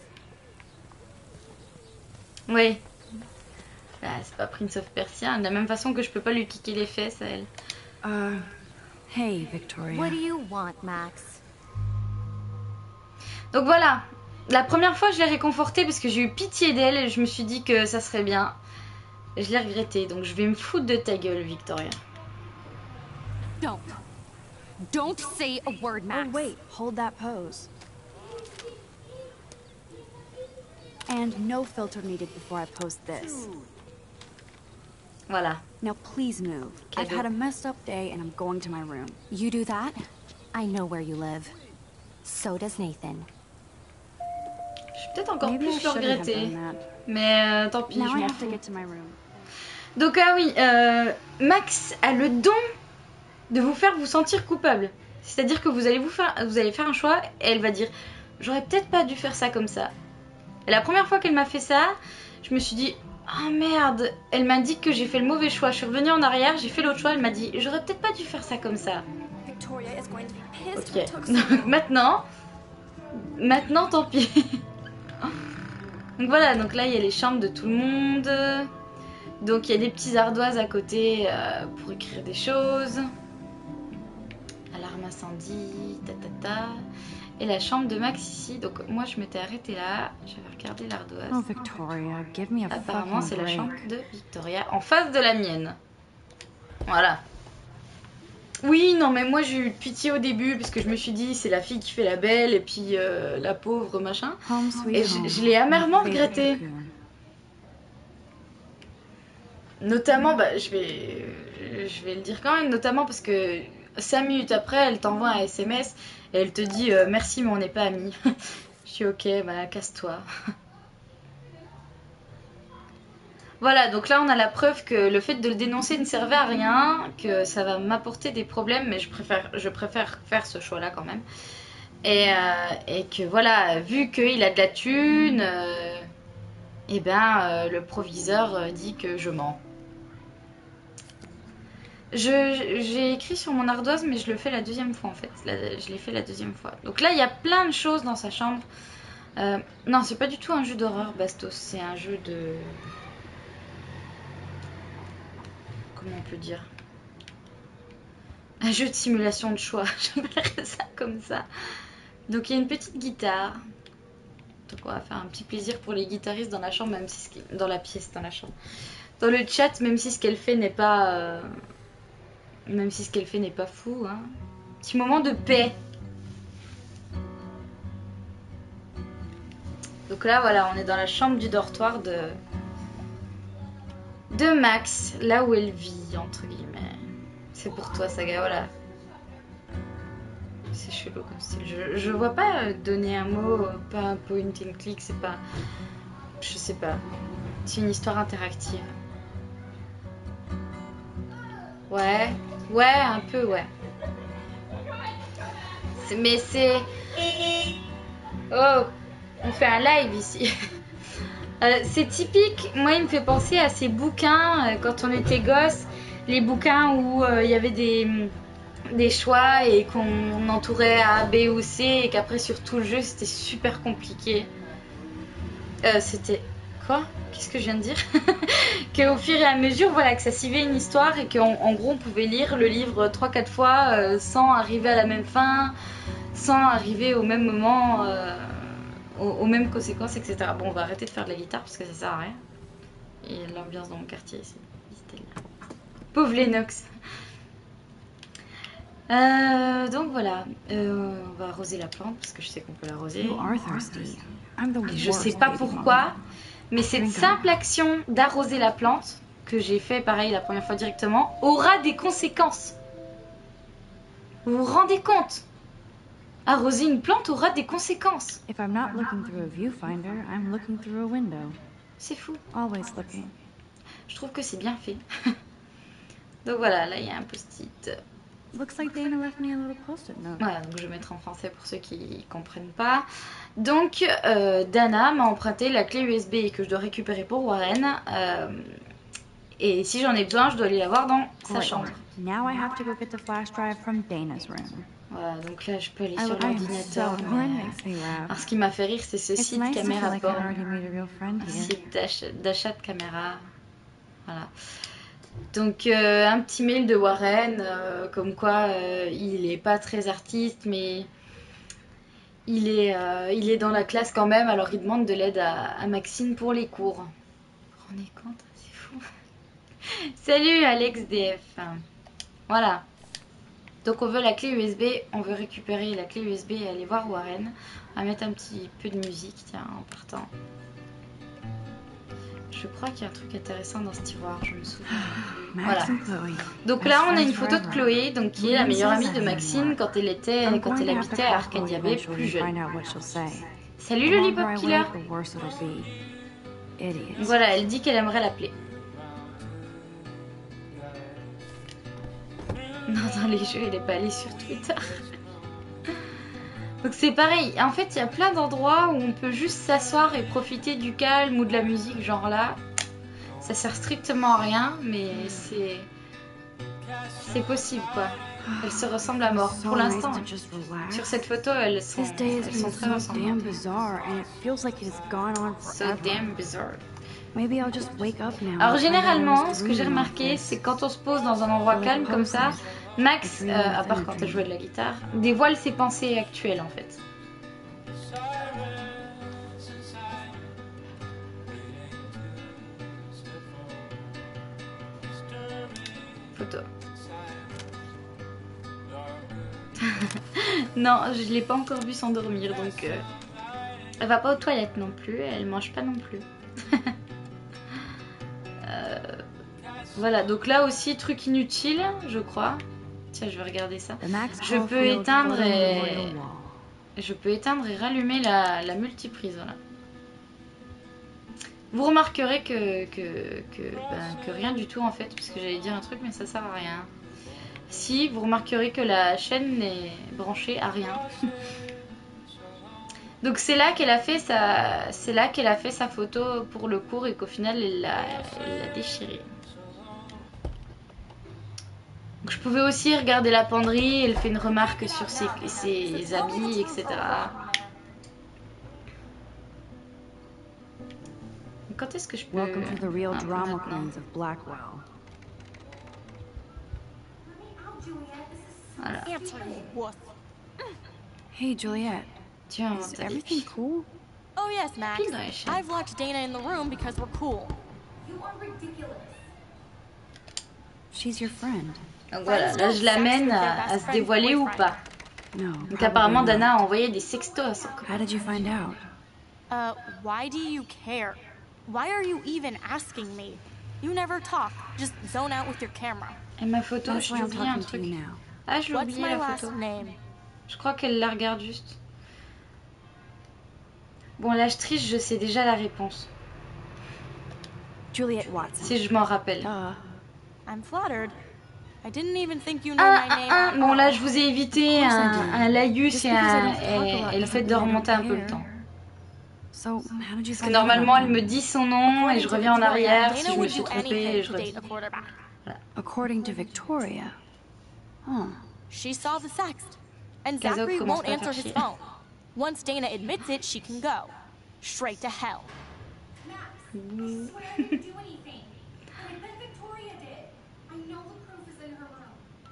Oui. Bah, c'est pas Prince of Persia, de la même façon que je peux pas lui kicker les fesses à elle. Hey, Victoria. What do you want, Max? Donc voilà, la première fois je l'ai réconfortée parce que j'ai eu pitié d'elle et je me suis dit que ça serait bien. Et je l'ai regretté, donc je vais me foutre de ta gueule, Victoria. Don't say a word, Max. Oh wait, hold that pose. And no filter needed before I post this. Voilà. Now please move. I've had a messed up day and I'm going to my room. You do that? I know where you live. So does Nathan. Je vais peut-être encore plus le regretter. Mais tant pis, je m'en fous. Donc ah oui, Max a le don de vous faire vous sentir coupable. C'est-à-dire que vous allez faire un choix et elle va dire j'aurais peut-être pas dû faire ça comme ça. Et la première fois qu'elle m'a fait ça, je me suis dit oh merde, elle m'a dit que j'ai fait le mauvais choix. Je suis revenue en arrière, j'ai fait l'autre choix, elle m'a dit j'aurais peut-être pas dû faire ça comme ça. Ok, donc maintenant tant pis. Donc voilà, donc là il y a les chambres de tout le monde. Donc il y a des petits ardoises à côté pour écrire des choses. Alarme incendie, Et la chambre de Max ici. Donc moi je m'étais arrêtée là. J'avais regardé l'ardoise. Oh Victoria, give me a apparemment c'est la chambre de Victoria en face de la mienne. Voilà. Oui, non mais moi j'ai eu pitié au début parce que je me suis dit c'est la fille qui fait la belle et puis la pauvre machin. Et je l'ai amèrement regretté. Notamment, bah, je vais le dire quand même, notamment parce que 5 minutes après, elle t'envoie un SMS et elle te dit merci mais on n'est pas amis. Je suis ok, bah casse-toi. Voilà, donc là on a la preuve que le fait de le dénoncer ne servait à rien, que ça va m'apporter des problèmes, mais je préfère faire ce choix-là quand même. Et que voilà, vu qu'il a de la thune, et ben le proviseur dit que je mens. J'ai écrit sur mon ardoise, mais je le fais la deuxième fois en fait. Je l'ai fait la deuxième fois. Donc là, il y a plein de choses dans sa chambre. Non, c'est pas du tout un jeu d'horreur, Bastos. C'est un jeu de... Comment on peut dire? Un jeu de simulation de choix. J'appellerais ça comme ça. Donc il y a une petite guitare. Donc on va faire un petit plaisir pour les guitaristes dans la chambre, même si dans la pièce, dans la chambre. Dans le chat, même si ce qu'elle fait n'est pas... Même si ce qu'elle fait n'est pas fou, hein. Petit moment de paix. Donc là, voilà, on est dans la chambre du dortoir de Max, là où elle vit, entre guillemets. C'est pour toi, Saga, voilà. C'est chelou comme style. Je vois pas donner un mot, pas un point and click, c'est pas... Je sais pas. C'est une histoire interactive. Ouais, un peu, ouais. Mais c'est... Oh, on fait un live ici. C'est typique, moi il me fait penser à ces bouquins, quand on était gosse, les bouquins où il y avait des choix et qu'on entourait A, B ou C et qu'après sur tout le jeu c'était super compliqué. C'était... Quoi? Qu'est-ce que je viens de dire? Qu'au fur et à mesure, voilà, que ça suivait une histoire et qu'en gros on pouvait lire le livre 3-4 fois sans arriver à la même fin, sans arriver au même moment, aux mêmes conséquences, etc. Bon, on va arrêter de faire de la guitare parce que ça sert à rien. Et l'ambiance dans mon quartier, c'était là. Pauvre Lennox. Donc voilà, on va arroser la plante parce que je sais qu'on peut l'arroser. Je sais pas pourquoi, mais cette simple action d'arroser la plante, que j'ai fait pareil la première fois directement, aura des conséquences. Vous vous rendez compte? Arroser une plante aura des conséquences. C'est fou. Je trouve que c'est bien fait. Donc voilà, là il y a un post-it. Voilà, donc je vais mettre en français pour ceux qui comprennent pas. Donc Dana m'a emprunté la clé USB que je dois récupérer pour Warren. Et si j'en ai besoin, je dois aller la voir dans sa chambre. Voilà, donc là je peux aller sur l'ordinateur. Alors ce qui m'a fait rire, c'est ce site caméra porn. Un site d'achat de caméra. Voilà. Donc un petit mail de Warren, comme quoi il est pas très artiste, mais il est dans la classe quand même, alors il demande de l'aide à Maxine pour les cours. Vous vous rendez compte? C'est fou. Salut Alex DF. Voilà. Donc on veut la clé USB, on veut récupérer la clé USB et aller voir Warren. On va mettre un petit peu de musique, tiens, en partant. Je crois qu'il y a un truc intéressant dans ce tiroir, je me souviens. Voilà. Donc là, on a une photo de Chloé, donc qui est la meilleure amie de Maxine quand elle habitait à Arcadia Bay plus jeune. Salut Lollipop Killer. Voilà, elle dit qu'elle aimerait l'appeler. Non, dans les jeux, elle n'est pas allée sur Twitter. Donc c'est pareil, en fait il y a plein d'endroits où on peut juste s'asseoir et profiter du calme ou de la musique, genre là. Ça sert strictement à rien, mais c'est possible quoi. Elles se ressemblent à mort pour l'instant. Sur cette photo, elles sont très ressemblantes. So damn bizarre. Alors généralement, ce que j'ai remarqué, c'est quand on se pose dans un endroit calme comme ça, Max, à part quand elle jouait de la guitare, dévoile ses pensées actuelles en fait. Photo. Non, je l'ai pas encore vue s'endormir, donc elle va pas aux toilettes non plus, elle mange pas non plus. Voilà, donc là aussi, truc inutile, je crois. Tiens, je vais regarder ça. Je peux éteindre et rallumer la multiprise, voilà. Vous remarquerez que rien du tout en fait, parce que j'allais dire un truc, mais ça sert à rien. Si, vous remarquerez que la chaîne n'est branchée à rien. Donc c'est là qu'elle a fait sa photo pour le cours et qu'au final elle l'a déchirée. Donc je pouvais aussi regarder la penderie, elle fait une remarque sur ses habits, etc. Quand est-ce que je peux... Welcome to the real Ah, drama maintenant. queens of Blackwell. Voilà. Hey, Juliet. Tiens, Is t'as everything dit. cool? Oh yes, Max. Pile dans les chaînes. I've locked Dana in the room because we're cool. She's your friend. Donc voilà, là je l'amène à se dévoiler ou pas. No. Donc apparemment Dana a envoyé des sextos à son copain. How did you find out? Why do you care? Why are you even asking me? You never talk. Just zone out with your camera. Et ma photo, That's j'ai why I'm oublié un talking to truc. you now. Ah, je l'ai What's oublié my la last photo. name? Je crois qu'elle la regarde juste. Bon, là je triche, je sais déjà la réponse. Juliet Watson. Si je m'en rappelle. Duh. I'm flattered. I didn't even think you know my name. at Bon, là all. je vous ai évité un laïus et le fait de remonter un peu le temps. So, how did you Parce que find normalement out elle about me dit son nom et je reviens en arrière si je me suis trompée et je redis. them? According to Victoria. Huh. She saw the sext. And Caso Zachary commence won't par answer faire his chier. phone. Once Dana admits it, she can go. Straight to hell.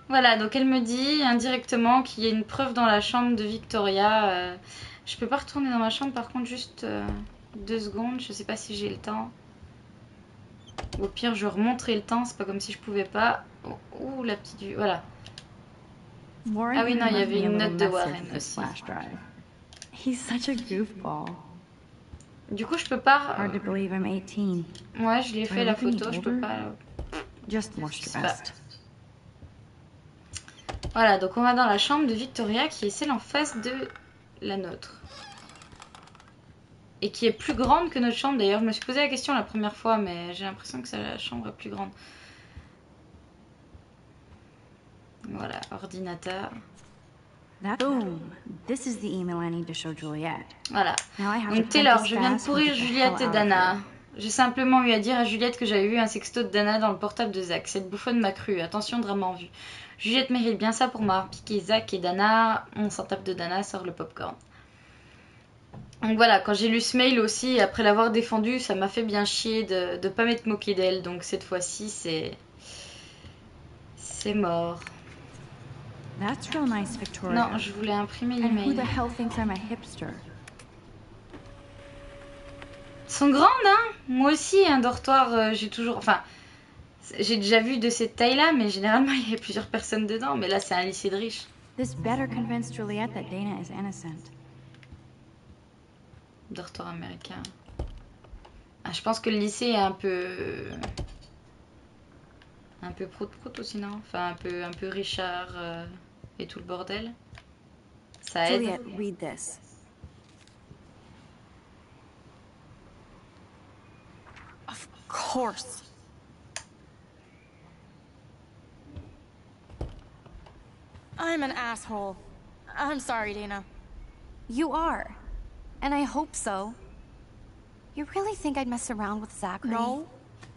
Voilà, donc elle me dit indirectement qu'il y a une preuve dans la chambre de Victoria. Je peux pas retourner dans ma chambre, par contre, juste 2 secondes. Je sais pas si j'ai le temps. Au pire, je remonterai le temps. C'est pas comme si je pouvais pas. Oh, ouh, la petite vue. Voilà. Ah oui, non, il y avait une note de Warren aussi. Flash drive. He's such a goofball. Du coup, je peux pas. Hard to believe I'm 18. Ouais, je lui ai fait I la look any photo. Je peux older? pas. Just more sais pas. stressed. Voilà, donc on va dans la chambre de Victoria qui est celle en face de la nôtre. Et qui est plus grande que notre chambre. D'ailleurs, je me suis posé la question la première fois, mais j'ai l'impression que c'est la chambre plus grande. Voilà, ordinateur. Boom. This is the email I need to show Juliet. Voilà. Now I have to Donc type Taylor, this je viens de fast and pourrir get the Juliette hell et out of Dana. here. J'ai simplement eu à dire à Juliette que j'avais vu un sexto de Dana dans le portable de Zach. Cette bouffonne m'a cru. Attention, drame en vue. Juliette mérite bien ça pour m'avoir piqué Zach et Dana. On s'en tape de Dana, sort le popcorn. Donc voilà, quand j'ai lu ce mail aussi, après l'avoir défendu, ça m'a fait bien chier de pas m'être moqué d'elle. Donc cette fois-ci, c'est mort. That's real nice, Victoria. Non, je voulais imprimer And who the l'email. hell thinks I'm a hipster? Elles sont grandes, hein. Moi aussi, un dortoir, j'ai toujours... Enfin, j'ai déjà vu de cette taille-là, mais généralement, il y avait plusieurs personnes dedans. Mais là, c'est un lycée de riches. This better convince Juliet that Dana is innocent. Dortoir américain. Ah, je pense que le lycée est un peu prout-prout aussi, non? Enfin, un peu Richard et tout le bordel. Ça aide. Juliet, read this. Of course. I'm an asshole. I'm sorry, Dana. You are. And I hope so. You really think I'd mess around with Zachary? No,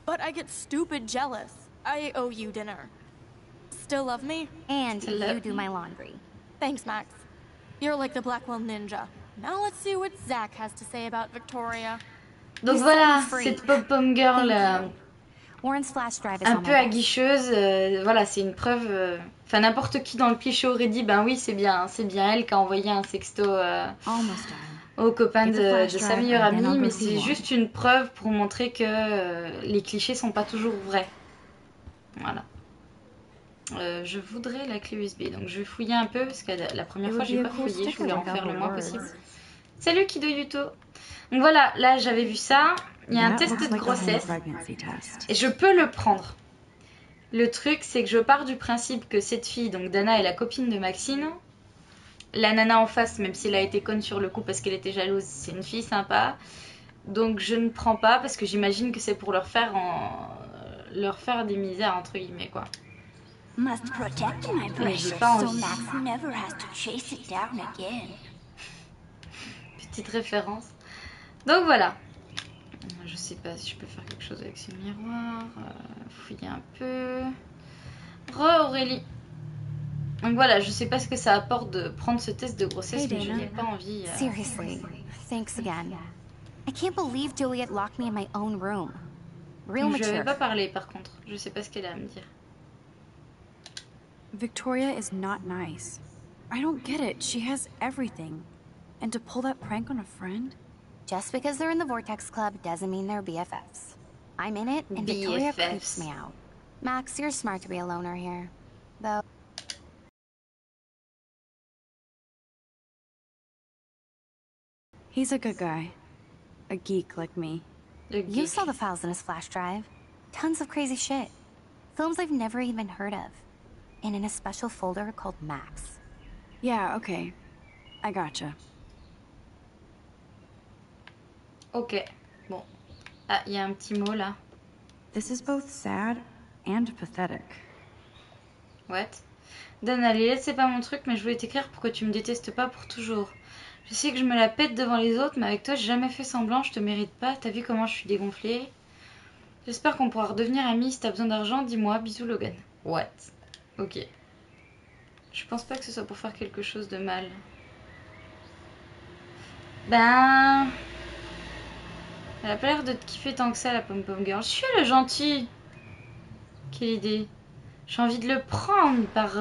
but I get stupid jealous. I owe you dinner. Still love me? And Hello. you do my laundry. Thanks, Max. You're like the Blackwell Ninja. Now let's see what Zach has to say about Victoria. Donc You voilà, set me free. cette pop-pom girl Warren's flash drive is un on peu my desk. aguicheuse, voilà, c'est une preuve. Enfin, n'importe qui dans le cliché aurait dit, ben oui, c'est bien elle qui a envoyé un sexto Almost done. au copain Give the de flash sa drive meilleure and then amie, I'll go mais see c'est one. juste une preuve pour montrer que les clichés sont pas toujours vrais. Voilà. Je voudrais la clé USB, donc je vais fouiller un peu parce que la première It fois would j'ai be a pas cool fouillé, je sticker voulais en without faire le the moins words. possible. Salut Kido Yuto. Donc voilà, là j'avais vu ça, il y a un That test looks de like a home grossesse pregnancy test. et je peux le prendre. Le truc c'est que je pars du principe que cette fille, donc Dana est la copine de Maxine. La nana en face, même si elle a été conne sur le coup parce qu'elle était jalouse, c'est une fille sympa. Donc je ne prends pas parce que j'imagine que c'est pour leur faire des misères entre guillemets quoi. Must protect my Mais j'ai precious pas so envie. Max never has to chase it down again. Petite référence. Donc voilà. Je sais pas si je peux faire quelque chose avec ce miroir. Fouiller un peu. Aurélie. Donc voilà, je sais pas ce que ça apporte de prendre ce test de grossesse, mais je n'ai pas envie. Seriously, thanks again. I can't believe Juliet locked me in my own room. Real Je mature. vais pas parler par contre. Je sais pas ce qu'elle a à me dire. Victoria is not nice. I don't get it. She has everything. And to pull that prank on a friend? Just because they're in the Vortex Club doesn't mean they're BFFs. I'm in it, and Victoria creeps me out. Max, you're smart to be a loner here. Though... He's a good guy. A geek like me. You saw the files in his flash drive. Tons of crazy shit. Films I've never even heard of. And in a special folder called Max. Yeah, okay. I gotcha. Ok. Bon. Ah, il y a un petit mot là. This is both sad and pathetic. What? Dana, les lettres c'est pas mon truc, mais je voulais t'écrire pour que tu me détestes pas pour toujours. Je sais que je me la pète devant les autres, mais avec toi j'ai jamais fait semblant, je te mérite pas. T'as vu comment je suis dégonflée? J'espère qu'on pourra redevenir amis. Si t'as besoin d'argent, dis-moi. Bisous Logan. What? Ok. Je pense pas que ce soit pour faire quelque chose de mal. Ben... Elle a pas l'air de te kiffer tant que ça, la pom-pom girl. Je suis le gentil. Quelle idée. J'ai envie de le prendre par...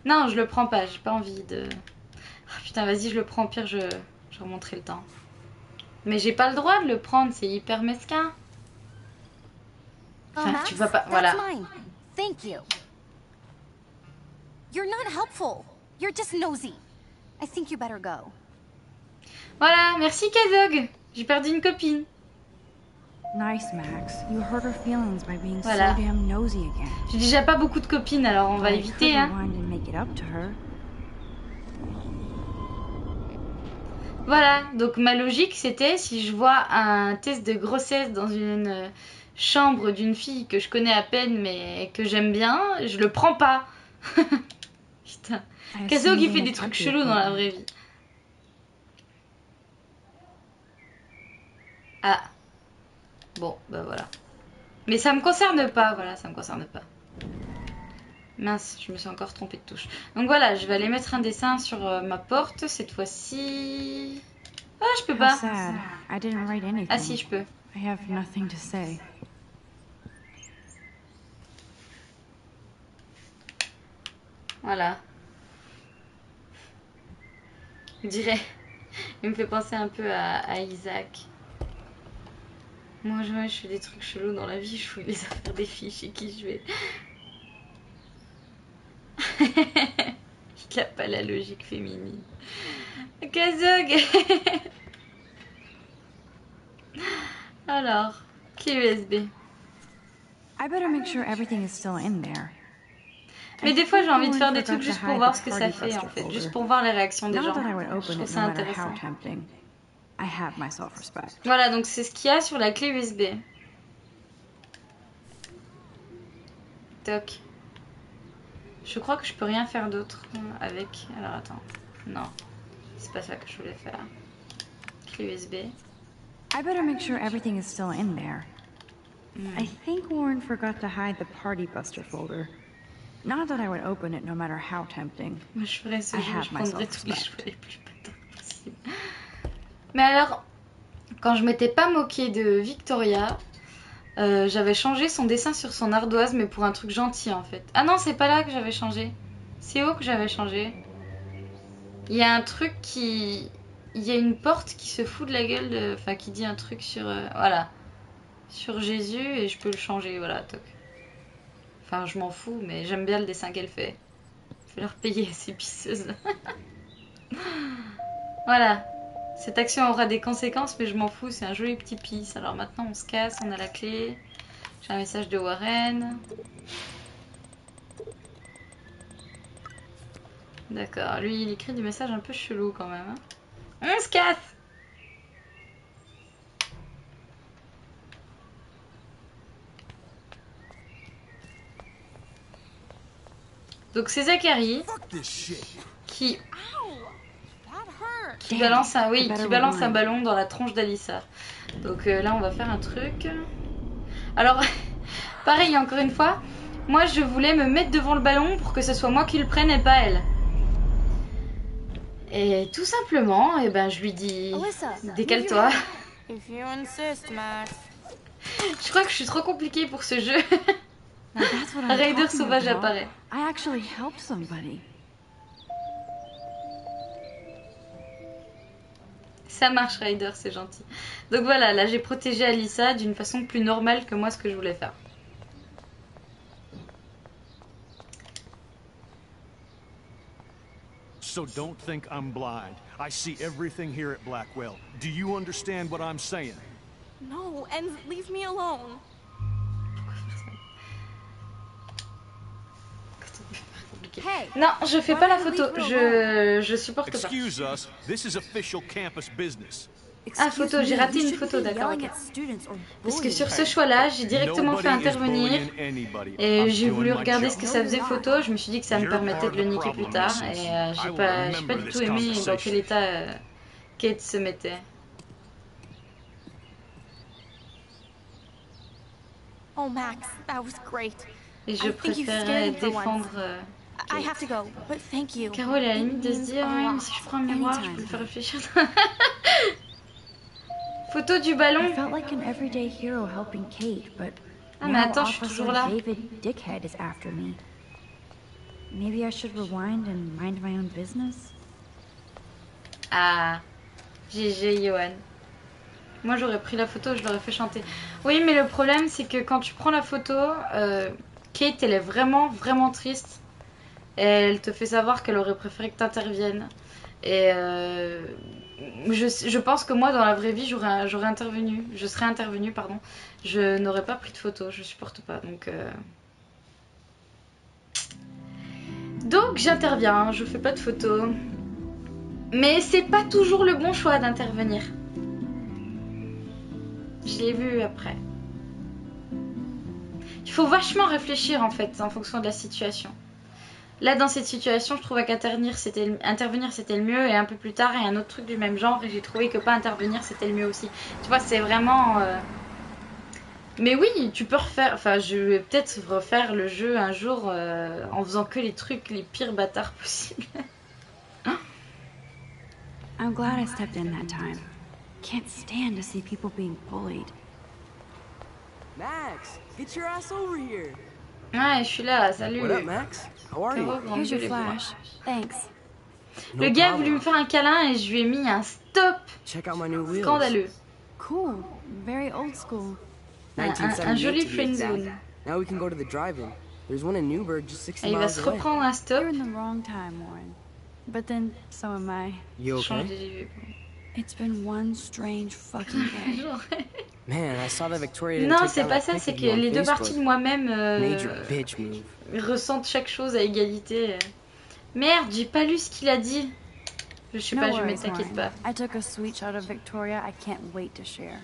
Non, je le prends pas. J'ai pas envie de... Oh, putain, vas-y, je le prends. Au pire, je remonterai le temps. Mais j'ai pas le droit de le prendre. C'est hyper mesquin. Enfin, tu vas pas... Voilà. Thank you. You're not helpful. You're just nosy. I think you better go. Voilà, merci Kazog. J'ai perdu une copine. Nice, Max. You hurt her feelings by being Voilà. so damn nosy again. J'ai déjà pas beaucoup de copines, alors on va éviter, hein. Voilà, donc ma logique c'était si je vois un test de grossesse dans une chambre d'une fille que je connais à peine mais que j'aime bien, je le prends pas. Putain. Kazog il fait des trucs chelous dans la vraie vie. Ah. Bon, bah voilà. Mais ça me concerne pas, voilà, ça me concerne pas. Mince, je me suis encore trompée de touche. Donc voilà, je vais aller mettre un dessin sur ma porte, cette fois-ci... Ah, je peux pas. Ah si, je peux. I have nothing to say. Voilà. Je dirais... Il me fait penser un peu à Isaac. Moi, je fais des trucs chelous dans la vie, je fouille les affaires des filles chez qui je vais. Il a pas la logique féminine. Kazog. Alors, clé USB. I better make sure everything is still in there. Mais des fois, j'ai envie de faire des trucs juste pour voir ce que ça fait, en fait. Juste pour voir les réactions des gens. Je trouve ça intéressant. I have my self-respect. Voilà, donc c'est ce qu'il y a sur la clé USB. Toc. Je crois que je peux rien faire d'autre avec. Alors attends. Non. C'est pas ça que je voulais faire. Clé USB. I better make sure everything is still in there. I think Warren forgot to hide the Party Buster folder. Not that I would open it no matter how tempting. Moi je ferais ce jeu, je prendrais tous les cheveux les plus patins possibles. Mais alors, quand je m'étais pas moquée de Victoria, j'avais changé son dessin sur son ardoise, mais pour un truc gentil en fait. Ah non, c'est pas là que j'avais changé. C'est où que j'avais changé? Il y a un truc qui... Il y a une porte qui se fout de la gueule de... Enfin, qui dit un truc sur... Voilà. Sur Jésus, et je peux le changer, voilà, toc. Enfin, je m'en fous, mais j'aime bien le dessin qu'elle fait. Je vais leur payer ces pisseuses. Voilà. Cette action aura des conséquences, mais je m'en fous, c'est un joli petit pisse. Alors maintenant, on se casse, on a la clé. J'ai un message de Warren. D'accord, lui, il écrit des messages un peu chelous quand même. Hein. On se casse! Donc c'est Zachary qui... qui balance un, oui, qui balance un ballon dans la tronche d'Alyssa. Donc là, on va faire un truc. Alors, pareil, encore une fois, moi, je voulais me mettre devant le ballon pour que ce soit moi qui le prenne et pas elle. Et tout simplement, eh ben, je lui dis, décale-toi. If you insist, Max. Je crois que je suis trop compliquée pour ce jeu. Raider sauvage apparaît. I actually helped somebody. Ça marche, Raider, c'est gentil. Donc voilà, là j'ai protégé Alyssa d'une façon plus normale que moi ce que je voulais faire. So don't think I'm blind. I see everything here at Blackwell. Do you understand what I'm saying? No, and leave me alone. Non, je fais pas la photo. Je supporte pas. Excuse us. This is official campus business. Ah, photo, j'ai raté une photo, d'accord. Okay. Parce que sur ce choix-là, j'ai directement fait intervenir et j'ai voulu regarder ce que ça faisait photo. Je me suis dit que ça me permettait de le niquer plus tard et j'ai pas du tout aimé dans quel état Kate se mettait. Oh Max, that was great. Et je préférais défendre I have to go, but thank you. Caro, elle est à la limite de se dire oui, mais si je prends un miroir, je peux le faire réfléchir. Photo du ballon. I felt like an everyday hero helping Kate, but ah mais attends, je suis toujours là. David Dickhead is after me. Maybe I should rewind and mind my own business. Ah, GG Johan. Moi j'aurais pris la photo, je l'aurais fait chanter. Oui, mais le problème c'est que quand tu prends la photo, Kate elle est vraiment triste. Et elle te fait savoir qu'elle aurait préféré que tu interviennes. Et je pense que moi dans la vraie vie j'aurais intervenu. Je serais intervenue, pardon. Je n'aurais pas pris de photo, je supporte pas. Donc j'interviens, je fais pas de photo. Mais c'est pas toujours le bon choix d'intervenir. Je l'ai vu après. Il faut vachement réfléchir en fait en fonction de la situation. Là dans cette situation je trouvais qu'intervenir c'était le mieux et un peu plus tard il y a un autre truc du même genre et j'ai trouvé que pas intervenir c'était le mieux aussi. Tu vois c'est vraiment... Mais oui tu peux refaire, enfin je vais peut-être refaire le jeu un jour en faisant que les trucs les pires bâtards possibles. I'm glad I stepped in that time. Can't stand to see people being bullied. Max, get your ass over here. Ouais, je suis là, salut. What up, Max? How are you? Here's your flash. Thanks. Le gars a voulu me faire un câlin et je lui ai mis un stop. Check out my new wheels. Scandaleux. Cool. Very old school. Un joli friend zone. Now we can go to the drive-in. There's one in Newburgh just 60 il va miles se away. reprendre un stop. You're in the wrong time, Warren. But then, so am I. You okay? It's been one strange fucking day. Man, I saw that Victoria didn't Non, take c'est down pas that ça, pic c'est of que you on les deux Facebook. parties de moi-même Major bitch move. ressentent chaque chose à égalité. Merde, j'ai pas lu ce qu'il a dit. Je sais pas, je t'inquiète pas. I took a sweet shot of Victoria I can't wait to share.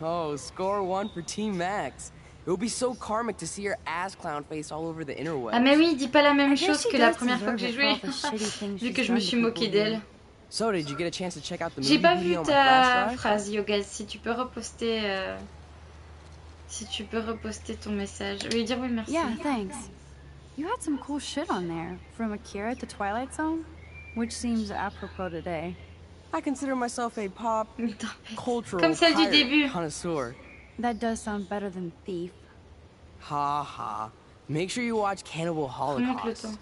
Oh, score one for Team Max. It would be so karmic to see your ass clown face all over the interwebs. Ah mais oui, dis pas la même chose que la première fois que j'ai joué, vu que je me suis moquée d'elle. So, did you get a chance to check out the J'ai movie pas vu video on my ta flash drive? phrase, Yoga. Si tu peux reposter ton message. Je vais lui dire oui, merci. Yeah, thanks. You had some cool shit on there, from Akira to Twilight Zone, which seems apropos today. I consider myself a pop cultural Comme celle du début. connoisseur. That does sound better than thief. Ha ha. Make sure you watch Cannibal Remonte le Holocaust. temps.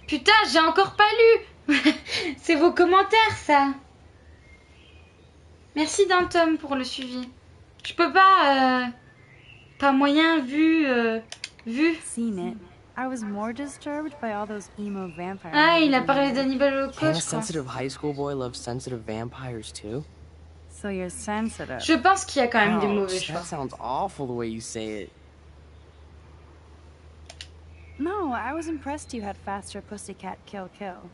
Putain, j'ai encore pas lu. C'est vos commentaires, ça. Merci Dantom pour le suivi. Je peux pas... pas moyen vu... Seen it. I was more disturbed by all those emo vampires. Ah, il a parlé d'Hannibal Holocaust, Can a je crois. sensitive high school boy love sensitive vampires too? So you're sensitive. Je pense qu'il y a quand même des Ouch, mauvais choix. that sounds awful the way you say it. No, I was impressed you had faster Pussycat Kill Kill.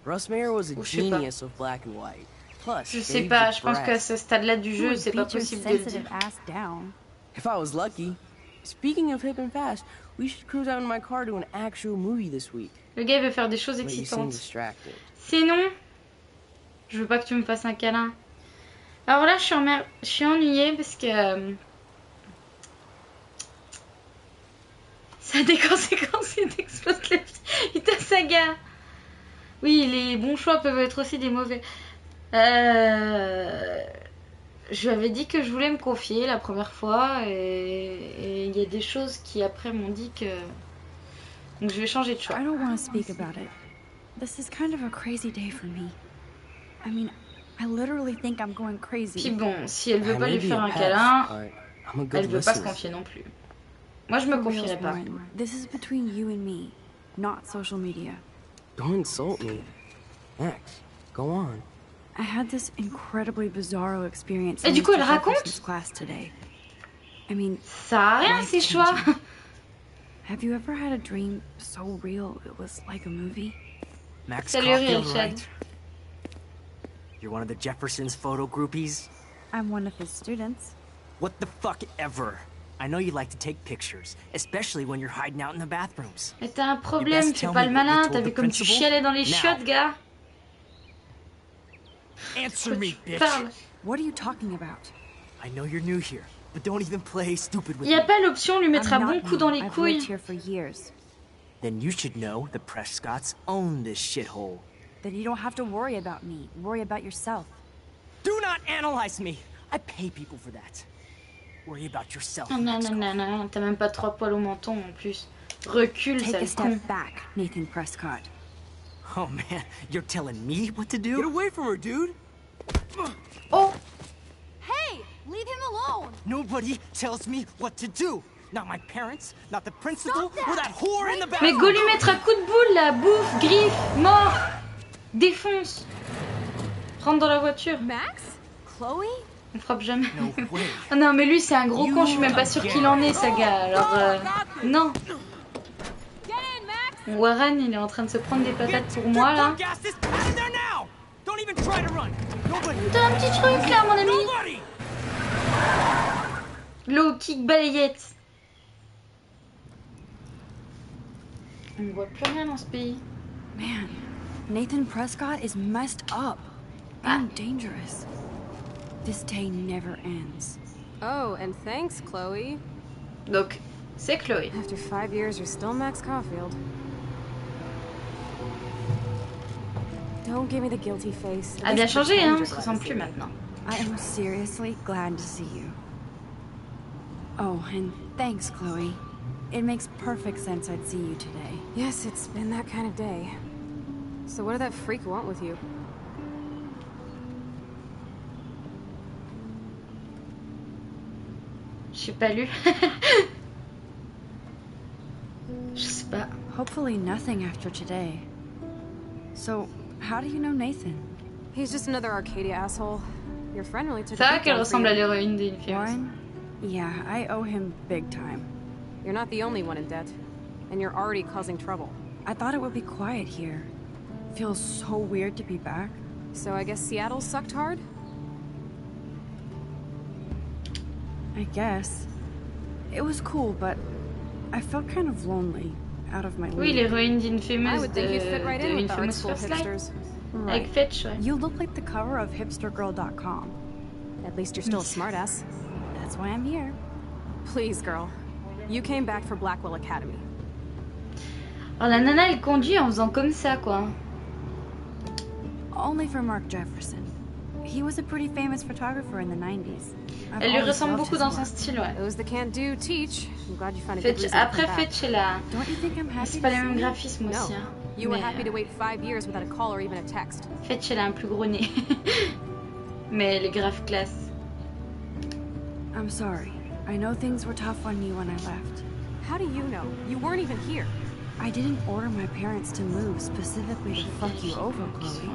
Russ Meyer was a Ou je sais pas. genius of black and white. Plus, Je sais Dave pas, the je pense Brat. qu'à ce stade-là du jeu, c'est pas Beat your possible de le dire. sensitive ass down. If I was lucky, speaking of hip and fast, we should cruise out in my car to an actual movie this week. Le gars il veut faire des choses But you seem excitantes. distracted. Sinon, je veux pas que tu me fasses un câlin. Alors là, je suis ennuyée parce que ça a des conséquences et t'explose la vie. Putain, saga. Oui, les bons choix peuvent être aussi des mauvais. Je lui avais dit que je voulais me confier la première fois et il y a des choses qui après m'ont dit que... Donc je vais changer de choix. I don't want to speak about it. This is kind of a crazy day for me. I mean, I literally think I'm going crazy. Puis bon, si elle veut pas lui faire un câlin, elle veut pas se confier non plus. Moi je me confierai pas. This is between you and me, not social media. Don't insult me. Max, go on. I had this incredibly bizarro experience Et in du coup, elle Mr. raconte Jefferson's class today. I mean, ça a rien ces choix. Have you ever had a dream so real it was like a movie? Max Salut, Caulfield, Richard. right? You're one of the Jefferson's photo groupies? I'm one of his students. What the fuck ever? I know you like to take pictures, especially when you're hiding out in the bathrooms. Mais t'as un problème, fais pas le malin, t'as vu comme tu chialais dans les chiottes, gars. Answer me, bitch. Parle. What are you talking about? I know you're new here, but don't even play stupid with Y a me. pas l'option lui mettre un I'm bon not coup dans les new. I've couilles. lived here for years. Then you should know the Prescotts own this shithole. Then you don't have to worry about me. Worry about yourself. Do not analyze me. I pay people for that. Worry about yourself. Oh, non, non, non, non, t'as même pas 3 poils au menton en plus. Recule, Take a sale con. step back, Nathan Prescott. Oh man, you're telling me what to do? Get away from her, dude! Oh, Hey! Leave him alone! Nobody tells me what to do. Not my parents, not the principal, or that whore in the mais bathroom. go lui mettre un coup de boule là, bouffe, griffe, mort. Défonce. Rentre dans la voiture. Max? Chloe? On frappe jamais. No way. Oh non, mais lui c'est un gros con, je suis même pas sûre qu'il en est, ça gars. Alors, non. Get in, Max! Warren, il est en train de se prendre des patates pour moi là. Gas this out of there now. Don't even try to run. Nobody. T'as un petit truc là, mon ami. Nobody. Low kick balayette. On ne voit plus rien dans ce pays. Man, Nathan Prescott is messed up and dangerous. This day never ends. Oh, and thanks, Chloe. Donc, c'est Chloé. After 5 years, you're still Max Caulfield. Don't give me the guilty face. A bien changé, hein, on se ressemble plus maintenant. I am seriously glad to see you. Oh, and thanks, Chloe. It makes perfect sense I'd see you today. Yes, it's been that kind of day. So what did that freak want with you? J'ai pas lu. Je sais pas. Hopefully nothing after today. So, how do you know Nathan? He's just another Arcadia asshole. Your friend really took C'est a vrai big qu'elle one for ressemble à you. l'héroïne d'une film. Warren? Yeah, I owe him big time. You're not the only one in debt. And you're already causing trouble. I thought it would be quiet here. Feels so weird to be back. So I guess Seattle sucked hard? I guess. It was cool, but I felt kind of lonely, out of my Oui, league. l'héroïne d'une I fameuse would think you'd fit right in with the art Infamous school First Light. hipsters. Avec Fetch, ouais. You look like the cover of hipstergirl.com. At least you're still a smartass. That's why I'm here. Please, girl. You came back for Blackwell Academy. Alors la nana, elle conduit en faisant comme ça, quoi. Only for Mark Jefferson. He was a pretty famous photographer in the 90s. I've Elle lui always ressemble loved beaucoup his dans son work. style, ouais. Those that can't do, teach. I'm glad you found a good Fetch, reason to après come back. Fetch, elle a... Don't you think I'm happy C'est to pas les see mêmes you? graphismes No. aussi, hein. You were Mais, happy to wait 5 years without a call or even a text. Fetch, elle a un plus gros nez. Mais elle est grave classe. I'm sorry. I know things were tough on you when I left. How do you know? You weren't even here. I didn't order my parents to move specifically to fuck you over, Chloe.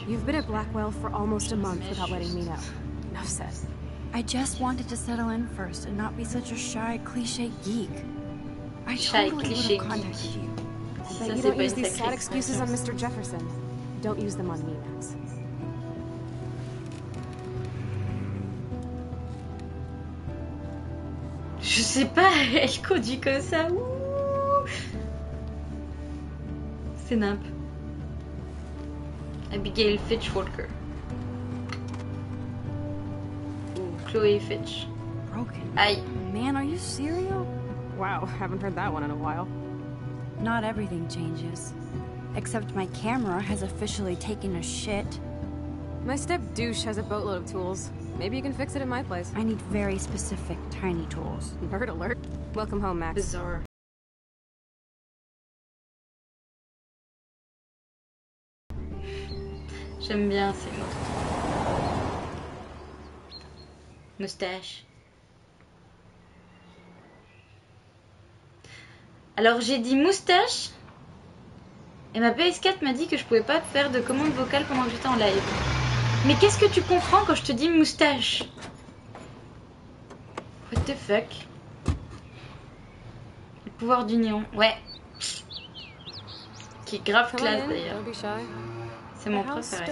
You've been at Blackwell for almost a month without letting me know. Enough said. I just wanted to settle in first and not be such a shy, cliche geek. I Shy, totally would cliché have contacted you. But Ça, you c'est don't pas use une these sacrée sad excuses on expression. Mr. Jefferson. Don't use them on me, Max. Je sais pas, elle conduit comme ça. Ouh. C'est nimp. Abigail Fitch Walker. Ou Chloé Fitch. Broken. Aïe. Man, are you serial? Wow, haven't heard that one in a while. Not everything changes. Except my camera has officially taken a shit. My step douche has a boatload of tools. Maybe you can fix it at my place. I need very specific tiny tools. Nerd alert. Welcome home, Max. Bizarre. J'aime bien ces moustache. Alors j'ai dit moustache et ma PS4 m'a dit que je pouvais pas faire de commande vocale pendant que j'étais en live. Mais qu'est-ce que tu comprends quand je te dis moustache? What the fuck? Le pouvoir d'union, ouais. Qui est grave classe d'ailleurs. C'est mon préféré.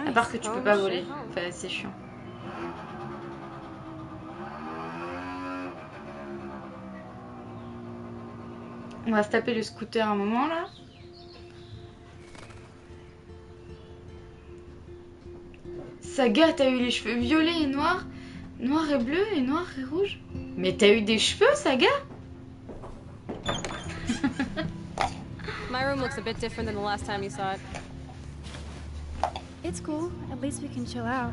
À part que tu peux pas voler. Enfin, c'est chiant. On va se taper le scooter un moment là. Saga, t'as eu les cheveux violets et noirs, noir et bleu et noir et rouge. Mais t'as eu des cheveux, Saga? My room looks a bit different than the last time you saw it. It's cool. At least we can chill out.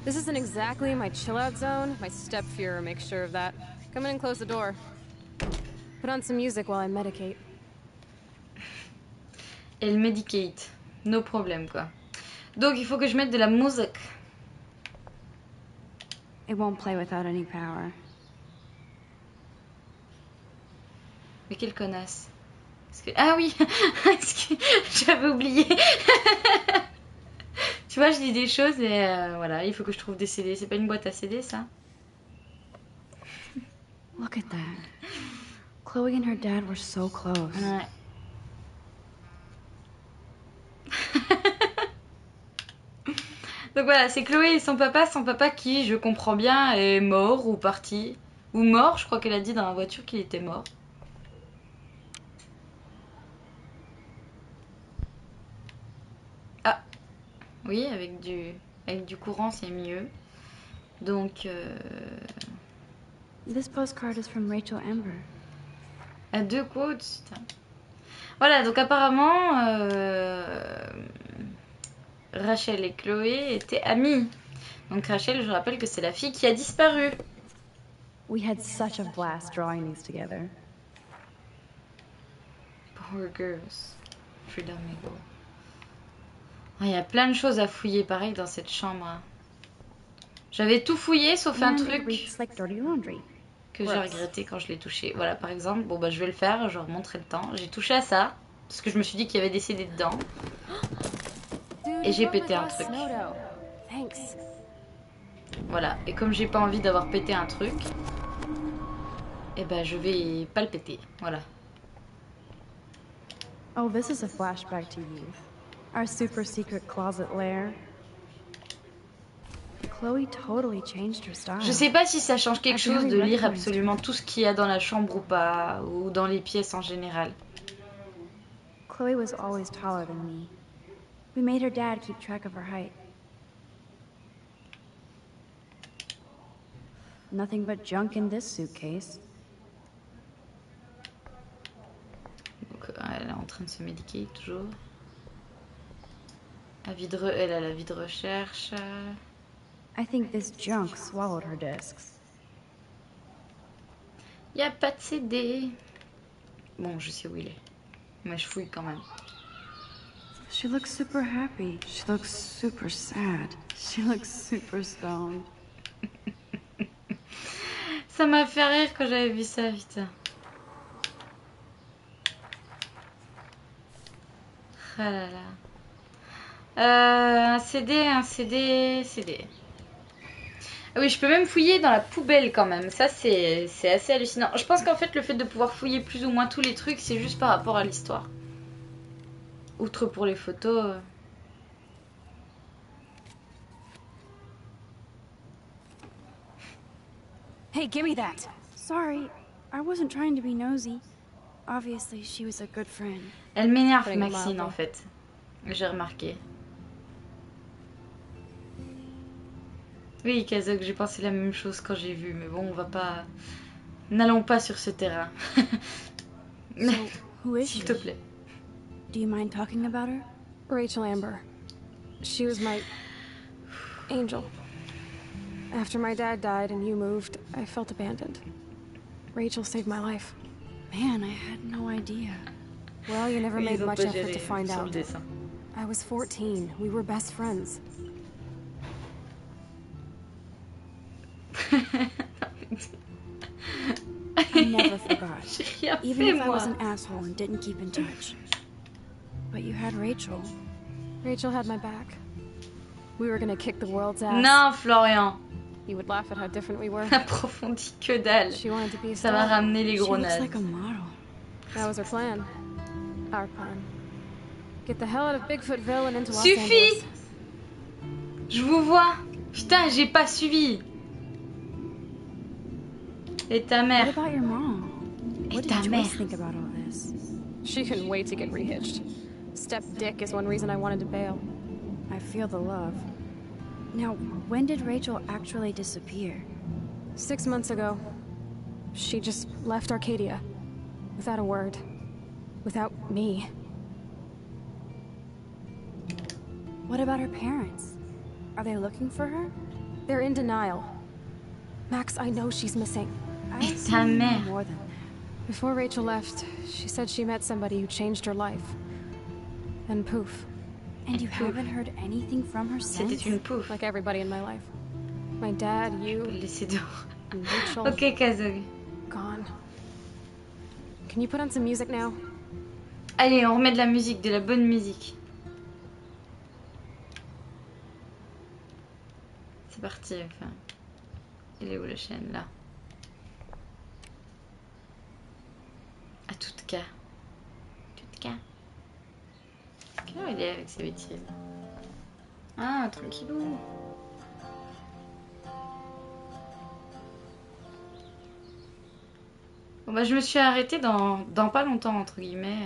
This isn't exactly my chill out zone. My stepfuhrer makes sure of that. Come in and close the door. Put on some music while I medicate. Elle medicate. No problème quoi. Donc il faut que je mette de la musique. It won't play without any power. Mais quelle connasse. Ah oui, j'avais oublié. Tu vois, je dis des choses et voilà, il faut que je trouve des CD. C'est pas une boîte à CD ça? Look at that. Chloe and her dad were so close. Ouais. Donc voilà, c'est Chloé et son papa qui, je comprends bien, est mort ou parti. Ou mort, je crois qu'elle a dit dans la voiture qu'il était mort. Ah, oui, avec du courant c'est mieux. Donc... This postcard is from Rachel Amber. À 2 quotes. Voilà, donc apparemment... Rachel et Chloé étaient amies. Donc Rachel, je rappelle que c'est la fille qui a disparu. We had such a blast drawing these together. Poor girls. Freedom Eagle. Il y a plein de choses à fouiller, pareil, dans cette chambre. J'avais tout fouillé, sauf un truc que j'ai regretté quand je l'ai touché. Voilà, par exemple, bon bah je vais le faire, je remonterai le temps. J'ai touché à ça, parce que je me suis dit qu'il y avait des CD dedans. Et j'ai pété un truc. Voilà, et comme j'ai pas envie d'avoir pété un truc, et ben je vais pas le péter, voilà. Oh, this is a flashback to youth. Our super secret closet lair. Chloe totally changed her style. Je sais pas si ça change quelque chose de lire absolument tout ce qu'il y a dans la chambre ou pas, ou dans les pièces en général. Chloe was always taller than me. We made her dad keep track of her height. Nothing but junk in this suitcase. Donc, elle est en train de se médiquer toujours. Elle a la vie de recherche. I think this junk swallowed her discs. Y a pas de CD. Bon, je sais où il est. Mais je fouille quand même. She looks super happy. She looks super sad. She looks super stoned. Ça m'a fait rire quand j'avais vu ça, putain. Ah là là. Un CD. Ah oui, je peux même fouiller dans la poubelle quand même. Ça, c'est assez hallucinant. Je pense qu'en fait, le fait de pouvoir fouiller plus ou moins tous les trucs, c'est juste par rapport à l'histoire. Outre pour les photos. Hey, give me that. Sorry, I wasn't trying to be nosy. Obviously, she was a good friend. Elle m'énerve, Maxine, en fait. J'ai remarqué. Oui, Kazok, j'ai pensé la même chose quand j'ai vu, mais bon, on va pas... N'allons pas sur ce terrain. So, who is S'il she? te plaît. Do you mind talking about her? Rachel Amber. She was my angel. After my dad died and you moved, I felt abandoned. Rachel saved my life. Man, I had no idea. Well, you never made Ils ont much pas effort géré to find sur le out. dessin. I was 14. We were best friends. I never forgot. J'ai rien Even fait, if I was moi. an asshole and didn't keep in touch. But you had Rachel. Rachel had my back. We were gonna kick the world's ass. Non, Florian. You would laugh at how different we were. Approfondie que dalle. She wanted to be a Ça va star. ramener les She gros looks nazes. like a model. That was her plan. Our plan. Get the hell out of Bigfootville and into Los Suffit! Angeles. Je vous vois. Putain, j'ai pas suivi. Et ta What mère? about your mom? Et What ta did mère? Joyce think about all this? She couldn't wait to get rehitched. Step dick is one reason I wanted to bail. I feel the love. Now, when did Rachel actually disappear? 6 months ago. She just left Arcadia. Without a word. Without me. What about her parents? Are they looking for her? They're in denial. Max, I know she's missing. I Et ta assume mère? more than that. Before Rachel left, she said she met somebody who changed her life. Then poof. And you haven't heard anything from her since? C'était une pouffe. Like everybody in my life. My dad, you, Laissez dehors. and Rachel, Ok, Kazog. gone. Can you put on some music now? Allez, on remet de la musique, de la bonne musique. C'est parti, enfin. Elle est où la chaîne, là? À toute cas. Toute cas. Quelle heure il est avec ses bêtises? Ah, tranquillou. Bon bah je me suis arrêtée dans pas longtemps entre guillemets.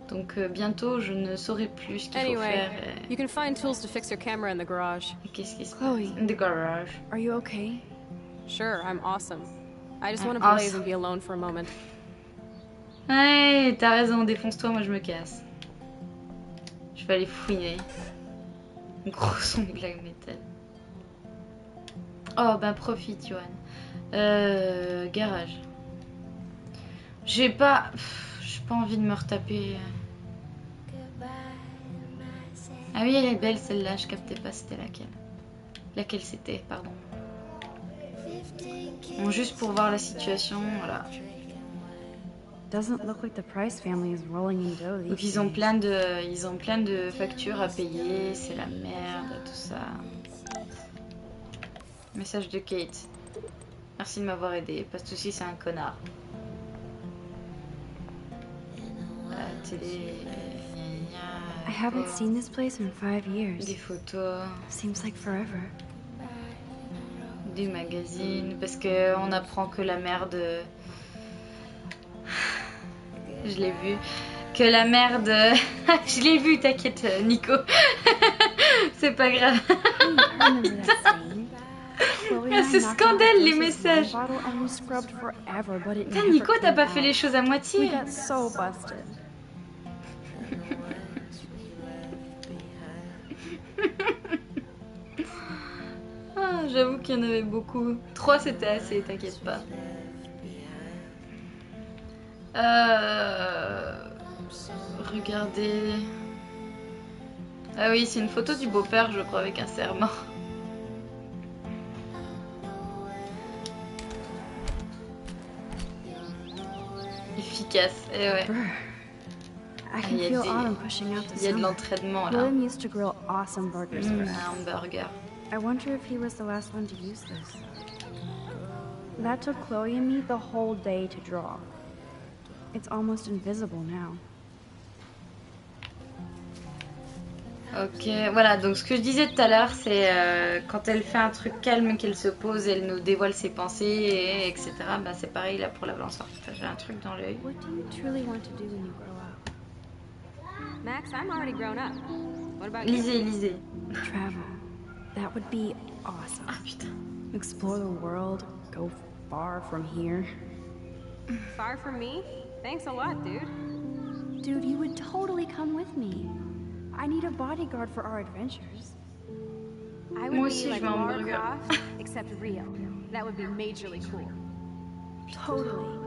Donc bientôt je ne saurai plus ce qu'il faut Anyway, faire. you can find tools to fix your camera in the garage. Qu'est-ce qui se passe? Chloe. In the garage. Are you okay? Sure, I'm awesome. I just want to Awesome. blaze and be alone for a moment. Ouais, t'as raison, défonce-toi, moi je me casse. Je vais aller fouiner. Gros son de black metal. Oh ben profite, Johan. Garage. J'ai pas envie de me retaper. Ah oui, elle est belle celle-là, je captais pas c'était laquelle. Laquelle c'était, pardon. Bon, juste pour voir la situation, voilà. Doesn't look like the Price family is rolling in dough these Donc ils ont plein de factures à payer, c'est la merde, tout ça. Message de Kate. Merci de m'avoir aidé, pas de soucis, c'est un connard. La télé. I haven't seen this place in 5 years. Des photos. Seems like forever. Des magazines. Parce que on apprend que la mère de. Je l'ai vu. Que la mère de. Je l'ai vu, t'inquiète, Nico. C'est pas grave. Ah, ce scandale, les messages. Putain, Nico, t'as pas fait les choses à moitié. Ah, j'avoue qu'il y en avait beaucoup. 3 c'était assez, t'inquiète pas. Regardez. Ah oui, c'est une photo du beau-père, je crois, avec un serment. Efficace, et ouais. I can feel Autumn pushing out the Il y a de summer. l'entraînement là. William used to grill awesome burgers for us. Un hamburger. I wonder if he was the last one to use this. That took Chloe and me the whole day to draw. It's almost invisible now. Ok, voilà, donc ce que je disais tout à l'heure, c'est quand elle fait un truc calme, qu'elle se pose, elle nous dévoile ses pensées, etc. Bah, c'est pareil là pour la balançoire. Enfin, j'ai un truc dans l'œil. What do you truly want to do when you grow up? Max, I'm already grown up. What about you? Lisez. Travel. That would be awesome. Ah putain. Explore the world, go far from here. Far from me? Thanks a lot, dude. Dude, you would totally come with me. I need a bodyguard for our adventures. I Moi would aussi, be je like veux un Lara burger. Croft, except real. That would be majorly cool. Totally.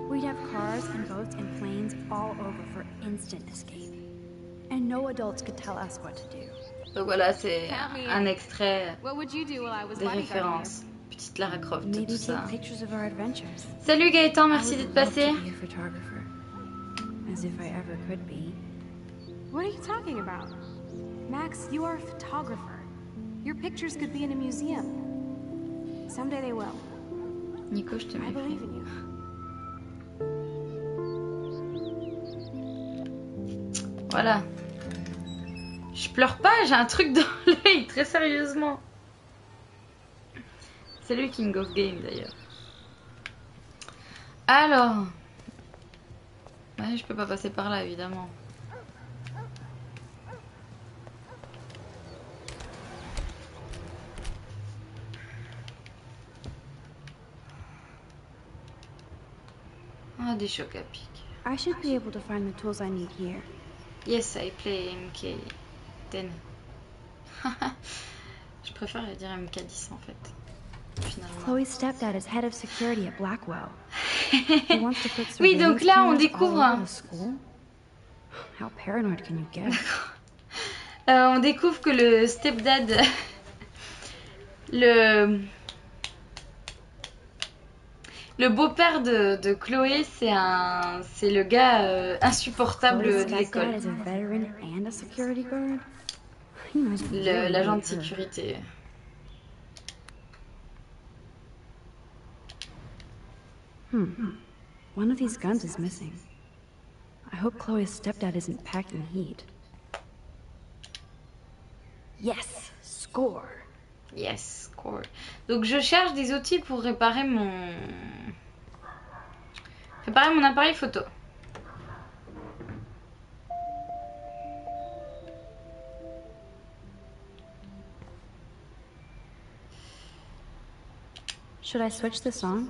We'd have cars and boats and planes all over for instant escape. And no adults could tell us what to do. Donc voilà, c'est un extrait What would you do while I was des bodyguarding you? références. Petite Lara Croft, Maybe tout ça. take pictures of our adventures. Salut Gaëtan, I merci would d'être love passé. to be a photographer. As if I ever could be. What are you talking about? Max, you are a photographer. Your pictures could be in a museum. Someday they will. Nico, je te I mets. believe in you. Voilà. Je pleure pas, j'ai un truc dans l'œil, très sérieusement. C'est lui King of Game d'ailleurs. Alors. Ouais, je peux pas passer par là évidemment. Ah, des chocs à pic. I should be able to find the tools I need here. Yes, I play MK10. Je préfère dire MK10 en fait. Finalement. Chloe's stepdad is head of security at Blackwell. He wants to put Oui, donc là on surveillance découvre. cameras all over the school? How paranoid can you get? On découvre que le stepdad, le beau-père de Chloé, c'est le gars insupportable Chloe's de stepdad l'école. is a veteran and a security guard? He must really L'agent de hate her. sécurité. One of these guns is missing. I hope Chloe's stepdad isn't packing heat. Yes! Score! Yes, score. Donc je cherche des outils pour réparer mon appareil photo. Should I switch this on?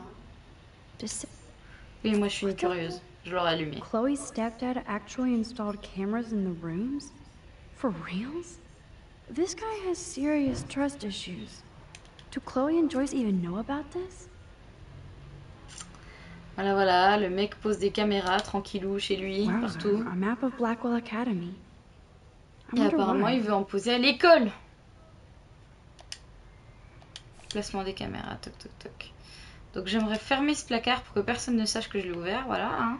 Oui, moi je suis une curieuse. Je l'aurais allumé. Chloe's stepdad actually installed cameras in the rooms? For reals? This guy has serious trust issues. Do Chloe and Joyce even know about this? Voilà, voilà, le mec pose des caméras tranquillou chez lui, partout. A map of Blackwell Academy. I Et wonder apparemment, why. il veut en poser à l'école. Placement des caméras, toc toc toc. Donc j'aimerais fermer ce placard pour que personne ne sache que je l'ai ouvert, voilà. Hein.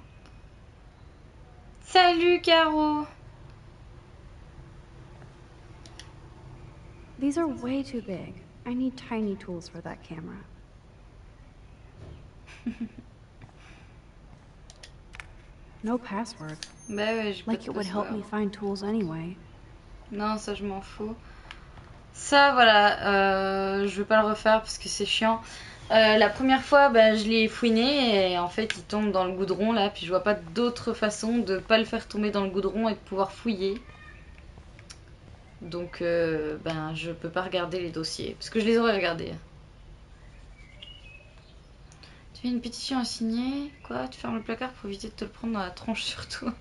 Salut Caro. These are way too big. I need tiny tools for that camera. No password. Bah ouais, j'ai pas Like de it would help password. me find tools anyway. Non, ça je m'en fous. Ça, voilà, je vais pas le refaire parce que c'est chiant. La première fois, bah, je l'ai fouiné et en fait, il tombe dans le goudron là. Puis je vois pas d'autre façon de pas le faire tomber dans le goudron et de pouvoir fouiller. Donc, ben, je peux pas regarder les dossiers parce que je les aurais regardés. Tu fais une pétition à signer. Quoi? Tu fermes le placard pour éviter de te le prendre dans la tronche surtout.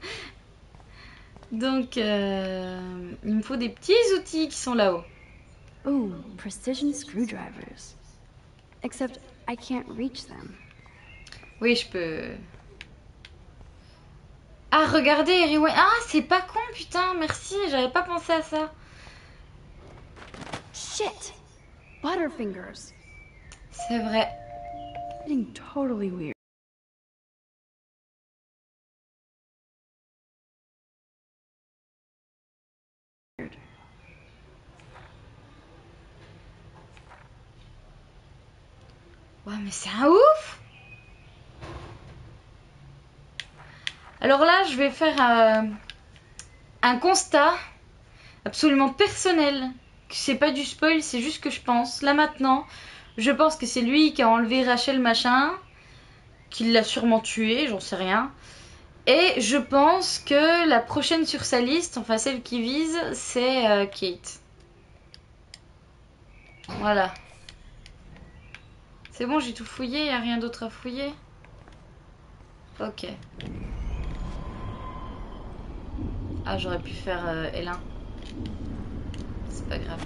Donc, il me faut des petits outils qui sont là-haut. Ooh, precision screwdrivers. Except I can't reach them. Oui, je peux. Ah, regardez, Rewind. Ah, c'est pas con, putain, merci, j'avais pas pensé à ça. Shit! Butterfingers. C'est vrai. Getting totally weird. Ouais, mais c'est un ouf. Alors là, je vais faire un constat. absolument personnel. C'est pas du spoil, c'est juste que je pense. Là maintenant, je pense que c'est lui qui a enlevé Rachel machin, qui l'a sûrement tué, j'en sais rien. Et je pense que la prochaine sur sa liste, enfin celle qui vise, c'est Kate. Voilà. C'est bon, j'ai tout fouillé, y a rien d'autre à fouiller. Ok. Ah, j'aurais pu faire L1. C'est pas grave.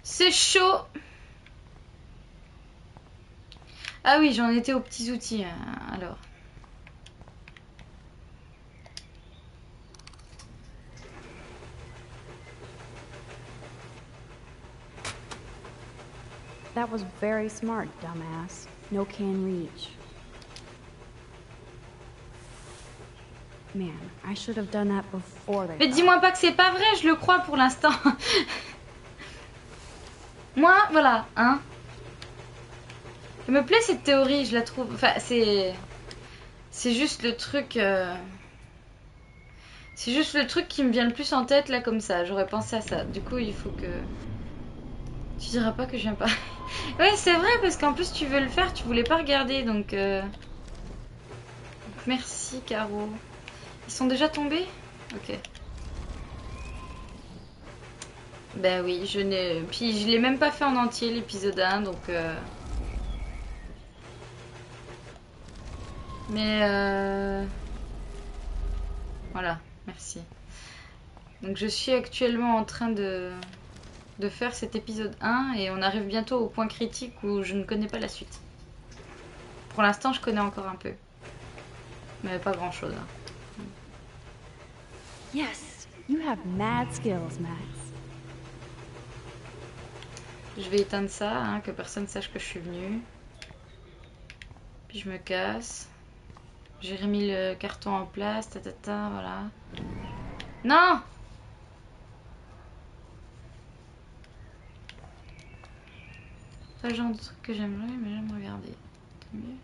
C'est chaud. Ah oui, j'en étais aux petits outils, alors. That was very smart, dumbass. No can reach. Man, I should have done that before they. Mais dis-moi pas que c'est pas vrai, je le crois pour l'instant. Moi, voilà, hein. Elle me plaît cette théorie, je la trouve. Enfin, c'est juste le truc. C'est juste le truc qui me vient le plus en tête là comme ça. J'aurais pensé à ça. Du coup, il faut que. Tu diras pas que je viens pas. Ouais, c'est vrai parce qu'en plus tu veux le faire, tu voulais pas regarder donc. Merci Caro. Ils sont déjà tombés? Ok. Ben oui, je n'ai. Puis je l'ai même pas fait en entier l'épisode 1 donc. Mais voilà, merci. Donc je suis actuellement en train de faire cet épisode 1 et on arrive bientôt au point critique où je ne connais pas la suite. Pour l'instant, je connais encore un peu. Mais pas grand chose. Hein. Yes, you have mad skills, Max. Je vais éteindre ça, hein, que personne sache que je suis venue. Puis je me casse. J'ai remis le carton en place, voilà. Non! Pas le genre de truc que j'aimerais, mais j'aime regarder. Tant mieux.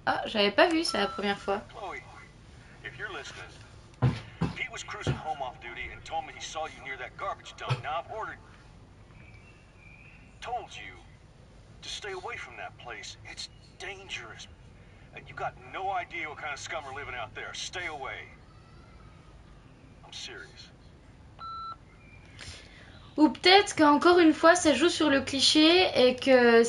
Ah, j'avais pas vu, c'est la première fois. Chloe, if you're listening, Pete was cruising home off duty and told me he saw you near that garbage dump. Now I've told you to stay away from that place. It's dangerous. And you got no idea what kind of scum are living out there. Stay away. I'm serious. Ou peut-être qu'encore une fois ça joue sur le cliché et que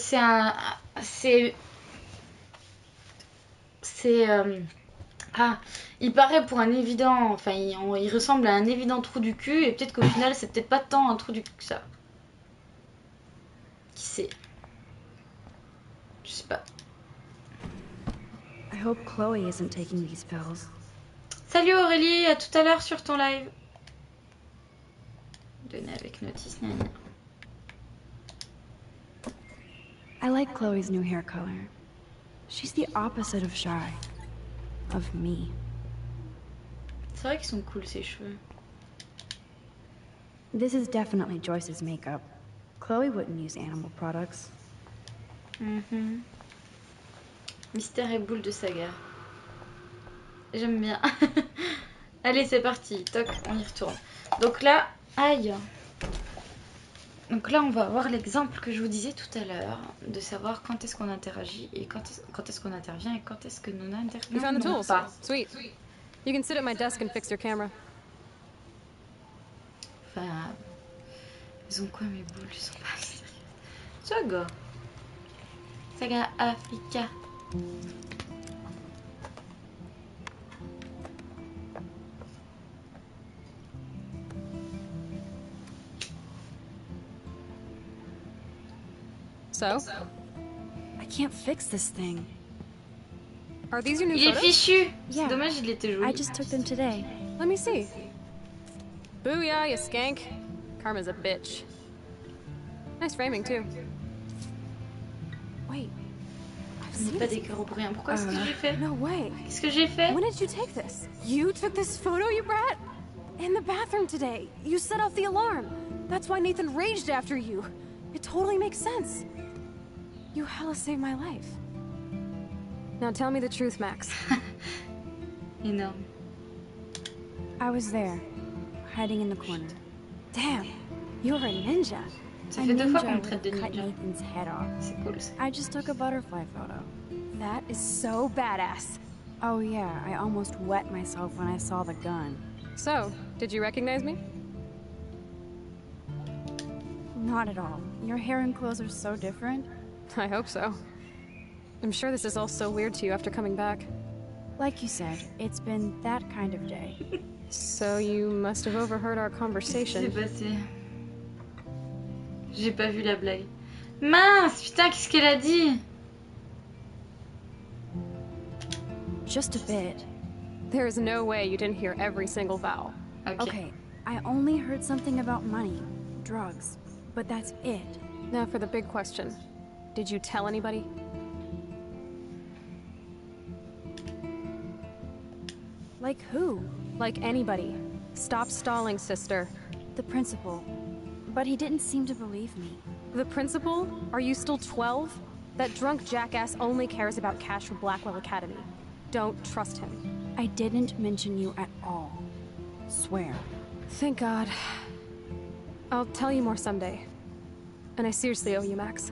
il paraît pour un évident, enfin il ressemble à un évident trou du cul et peut-être qu'au final c'est peut-être pas tant un trou du cul que ça. Qui sait? Je sais pas. I hope Chloe isn't taking these pills. Salut Aurélie, à tout à l'heure sur ton live. Donner avec notice, gna gna. I like Chloe's new hair color. She's the opposite of shy. Of me. C'est vrai qu'ils sont cool ces cheveux. This is definitely Joyce's makeup. Chloe wouldn't use animal products. Mystère et boule de saga. J'aime bien. Allez, c'est parti. Toc, on y retourne. Donc là, aïe. Donc là, on va voir l'exemple que je vous disais tout à l'heure, de savoir quand est-ce qu'on interagit et quand est-ce qu'on intervient et quand est-ce que nous You found the n'intervenons tools. pas. Sweet. You can sit at my desk and fix your camera. Enfin, ils ont quoi mes boules? Ils sont pas sérieux. Saga. Saga Africa. So? I can't fix this thing. Are these your new Il est photos? fichu. Yeah. C'est dommage, il était joli. I just took them today. Let me see. Booyah, you skank. Karma's a bitch. Nice framing, too. Wait. C'est pas des cœurs pour rien. Pourquoi est-ce que j'ai fait? No way. Qu'est-ce que j'ai fait? When did you take this? You took this photo, you brat? In the bathroom today. You set off the alarm. That's why Nathan raged after you. It totally makes sense. You hella saved my life. Now tell me the truth, Max. Énorme. I was there, hiding in the corner. Damn, you're a ninja. Ça A fait 2 fois ninja qu'on me would traite de cut ninja. Nathan's head off. C'est cool ça. I just took a butterfly photo. That is so badass. Oh yeah, I almost wet myself when I saw the gun. So, did you recognize me? Not at all. Your hair and clothes are so different. I hope so. I'm sure this is all so weird to you after coming back. Like you said, it's been that kind of day. So you must have overheard our Qu'est-ce qui conversation. s'est passé? J'ai pas vu la blague. Mince, putain, qu'est-ce qu'elle a dit? Just a bit. There is no way you didn't hear every single vowel. Okay, I only heard something about money, drugs, but that's it. Now for the big question. Did you tell anybody? Like who? Like anybody. Stop stalling, sister. The principal. But he didn't seem to believe me. The principal? Are you still 12? That drunk jackass only cares about cash for Blackwell Academy. Don't trust him. I didn't mention you at all. Swear. Thank God. I'll tell you more someday. And I seriously owe you, Max.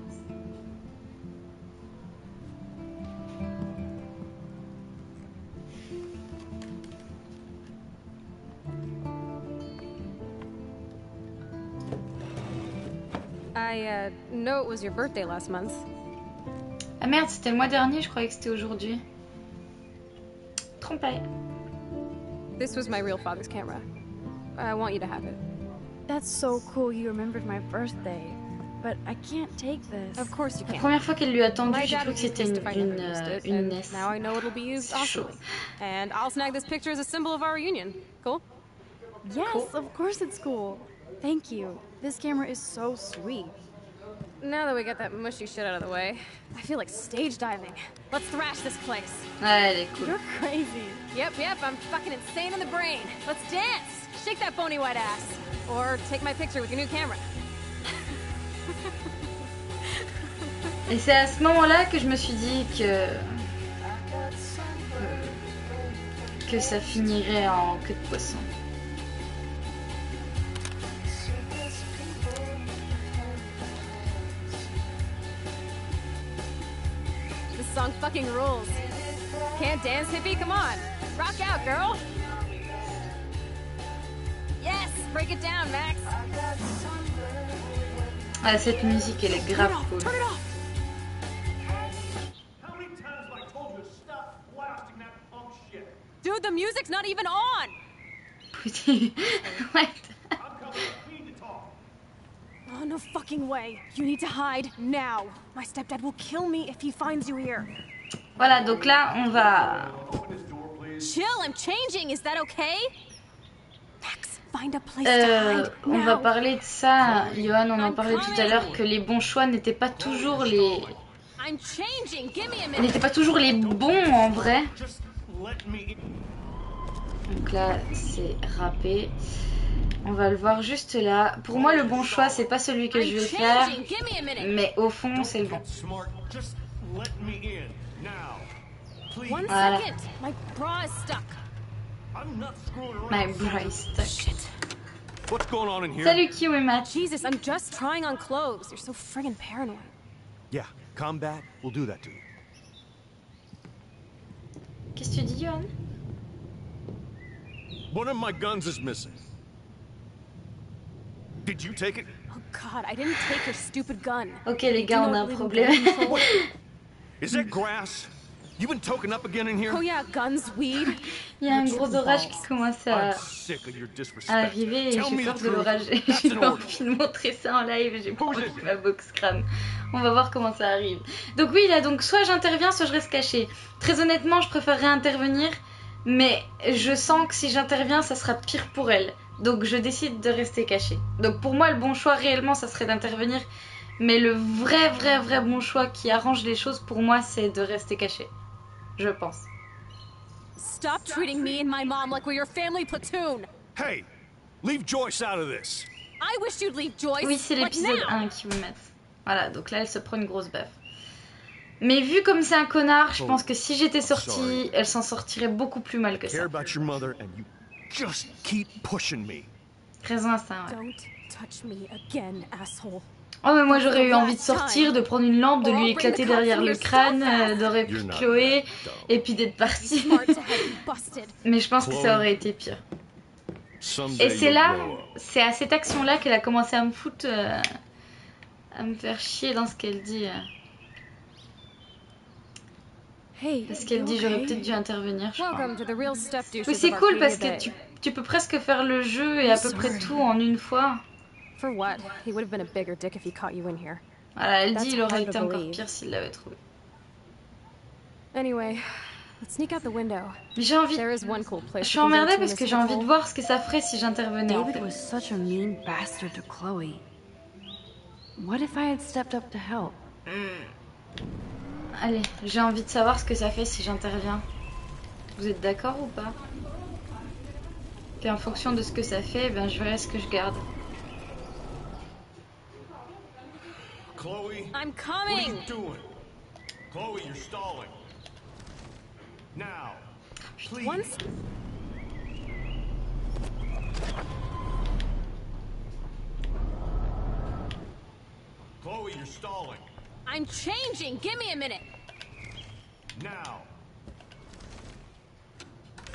I know it was your birthday last month. Ah merde, c'était le mois dernier, je croyais que c'était aujourd'hui. Trompé. This was my real father's camera. I want you to have it. That's so cool you remembered my birthday. But I can't take this. Of course you La can. première fois qu'elle lui a tendu, My j'ai dad cru would que be c'était pleased if I never used it, une and NES. now I know it'll be used awesomely. And I'll snag this picture as a symbol of our reunion. Cool? Yes, Cool. of course it's cool. Thank you. This camera is so sweet. Now that we got that mushy shit out of the way, I feel like stage diving. Let's thrash this place. Ouais, elle est cool. You're crazy. Yep, I'm fucking insane in the brain. Let's dance. Shake that bony white ass. Or take my picture with your new camera. Et c'est à ce moment-là que je me suis dit que ça finirait en queue de poisson. This song fucking rules. Can't dance, hippie? Come on. Rock out, girl. Yes, break it down, Max. Ah, cette musique, elle est grave cool. Turn it off. Dude, the music's not even on. What? Oh, no fucking way. You need to hide now. My stepdad will kill me if he finds you here. Voilà, donc là, on va... Chill, I'm changing. Is that okay? Max, find a place to hide on va now. parler de ça, Johan, on en parlait tout à l'heure, que les bons choix n'étaient pas toujours les... I'm changing. Give me a minute. n'étaient pas toujours les bons en vrai. Donc là, c'est râpé. On va le voir juste là. Pour moi, le bon choix, c'est pas celui que je vais faire, mais au fond, c'est le bon. One Voilà. second. My bra is stuck. My bra is stuck. What's going on in here? Salut Kyo et Matt. Jesus, I'm just trying on clothes. You're so friggin' paranoid. Yeah, combat will do that to you. Qu'est-ce que tu dis, Johan? One of my guns is missing. Did you take it? Oh God, I didn't take your stupid gun. Ok les gars, on a un problème. Is that grass? You been token up again in here? Oh yeah, guns, weed. Il y a un gros orage qui commence I'm à sick of your disrespect. arriver et Tell j'ai me peur the de truth. l'orage. That's J'ai an pas order. envie de montrer ça en live, j'ai pas envie que ma box crame. On va voir comment ça arrive. Donc oui, là, donc soit j'interviens, soit je reste cachée. Très honnêtement, je préférerais intervenir, mais je sens que si j'interviens, ça sera pire pour elle. Donc je décide de rester cachée. Donc pour moi, le bon choix réellement, ça serait d'intervenir. Mais le vrai bon choix qui arrange les choses pour moi, c'est de rester cachée. Je pense. Stop treating me and my mom like we're your family platoon. Hey, leave Joyce out of this. I wish you'd leave Joyce. Oui, c'est like l'épisode now. 1 qui vous met. Voilà, donc là, elle se prend une grosse baffe. Mais vu comme c'est un connard, je pense que si j'étais sortie, elle s'en sortirait beaucoup plus mal que ça. Care about your mother and you just keep pushing me. Raison à ça, ouais. Don't touch me again, asshole. Oh mais moi j'aurais eu envie de sortir, de prendre une lampe, de lui éclater derrière le crâne, de répliquer Chloé, et puis d'être partie. Mais je pense que ça aurait été pire. Et c'est là, c'est à cette action-là qu'elle a commencé à me foutre, à me faire chier dans ce qu'elle dit. Parce qu'elle dit j'aurais peut-être dû intervenir, je crois. Oui c'est cool parce que tu peux presque faire le jeu et à peu près tout en une fois. For what? He would have been a bigger dick if he caught you in here. Voilà, elle dit il aurait été encore pire s'il l'avait trouvé. Anyway, let's sneak out the window. Mais j'ai envie. Je suis emmerdée parce que j'ai envie de voir ce que ça ferait si j'intervenais. David was such a mean bastard to Chloe. What if I had stepped up to help? Allez, j'ai envie de savoir ce que ça fait si j'interviens. Vous êtes d'accord ou pas? Et en fonction de ce que ça fait, ben je verrai ce que je garde. Chloe, I'm coming. What are you doing? Chloe, you're stalling. Now, please. Once. Chloe, you're stalling. I'm changing. Give me a minute. Now.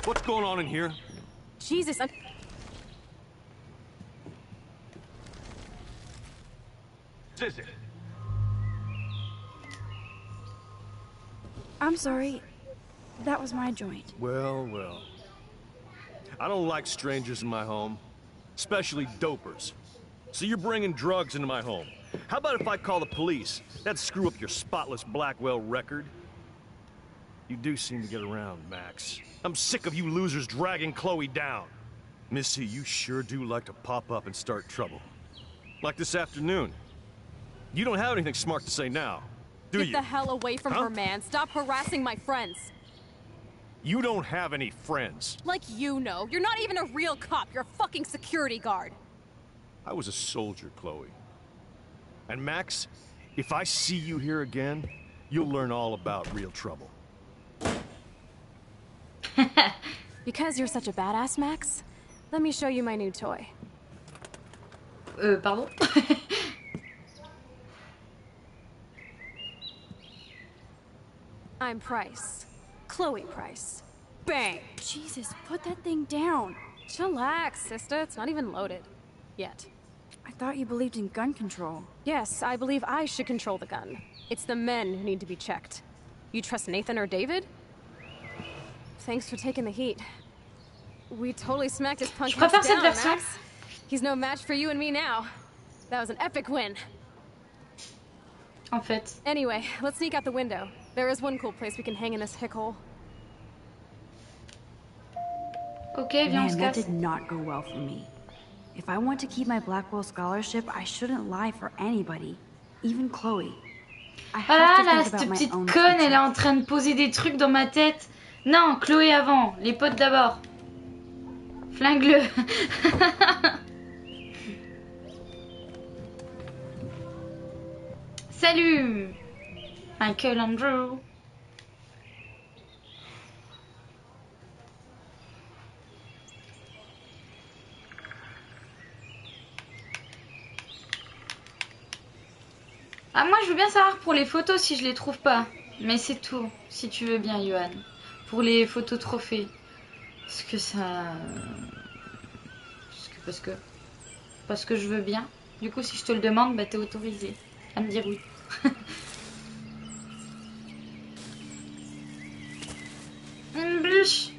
What's going on in here? Jesus, I'm... Is it? I'm sorry. That was my joint. Well, well. I don't like strangers in my home, especially dopers. So you're bringing drugs into my home. How about if I call the police? That'd screw up your spotless Blackwell record. You do seem to get around, Max. I'm sick of you losers dragging Chloe down. Missy, you sure do like to pop up and start trouble. Like this afternoon. You don't have anything smart to say now, do you? Get the hell away from her, man. Stop harassing my friends. You don't have any friends. Like you know. You're not even a real cop. You're a fucking security guard. I was a soldier, Chloe. And Max, if I see you here again, you'll learn all about real trouble. Because you're such a badass, Max, let me show you my new toy. Pardon? I'm Price. Chloe Price. Bang! Jesus, put that thing down. Chillax, sister. It's not even loaded. Yet. I thought you believed in gun control. Yes, I believe I should control the gun. It's the men who need to be checked. You trust Nathan or David? Thanks for taking the heat. We totally smacked his punk ass down, Max. He's no match for you and me now. That was an epic win. En fait. Anyway, let's sneak out the window. There is one cool place we can hang in this hick hole. Okay, viens, on se that casse. did not go well for me. If I want to keep my Blackwell scholarship, I shouldn't lie for anybody, even Chloe. Ah là, cette petite conne, elle est en train de poser des trucs dans ma tête. Non, Chloé avant, les potes d'abord. Flingue-le. Salut, Michael Andrew. Ah, moi je veux bien savoir pour les photos si je les trouve pas. Mais c'est tout, si tu veux bien, Johan. Pour les photos trophées. Parce que ça... Parce que je veux bien. Du coup, si je te le demande, bah t'es autorisé à me dire oui. Une bûche.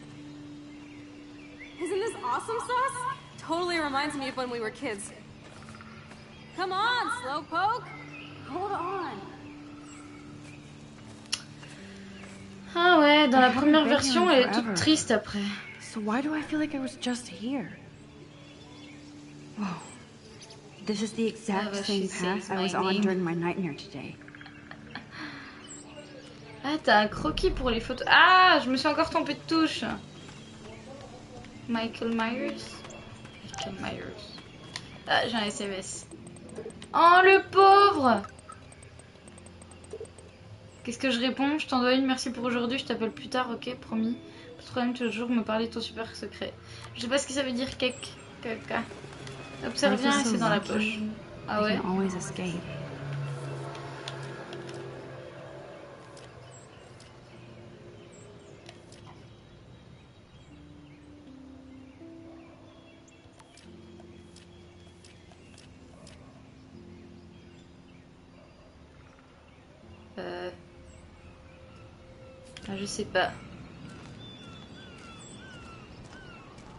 Isn't this awesome sauce? Totally reminds me of when we were kids. Come on, Slowpoke. Hold on. Ah ouais, dans la première version, elle est toute triste après. So why do I feel like I was just here? Whoa. This is the exact same path I was on during my nightmare today. Ah, t'as un croquis pour les photos. Ah, je me suis encore trompée de touche. Michael Myers. Michael Myers. Ah, j'ai un SMS. Oh, le pauvre. Qu'est-ce que je réponds? Je t'en dois une, merci pour aujourd'hui, je t'appelle plus tard, ok, promis. Pas de problème, toujours me parler de ton super secret. Je sais pas ce que ça veut dire, cake. Caca. Observe bien et c'est dans la poche. Ah ouais. Ah, je sais pas.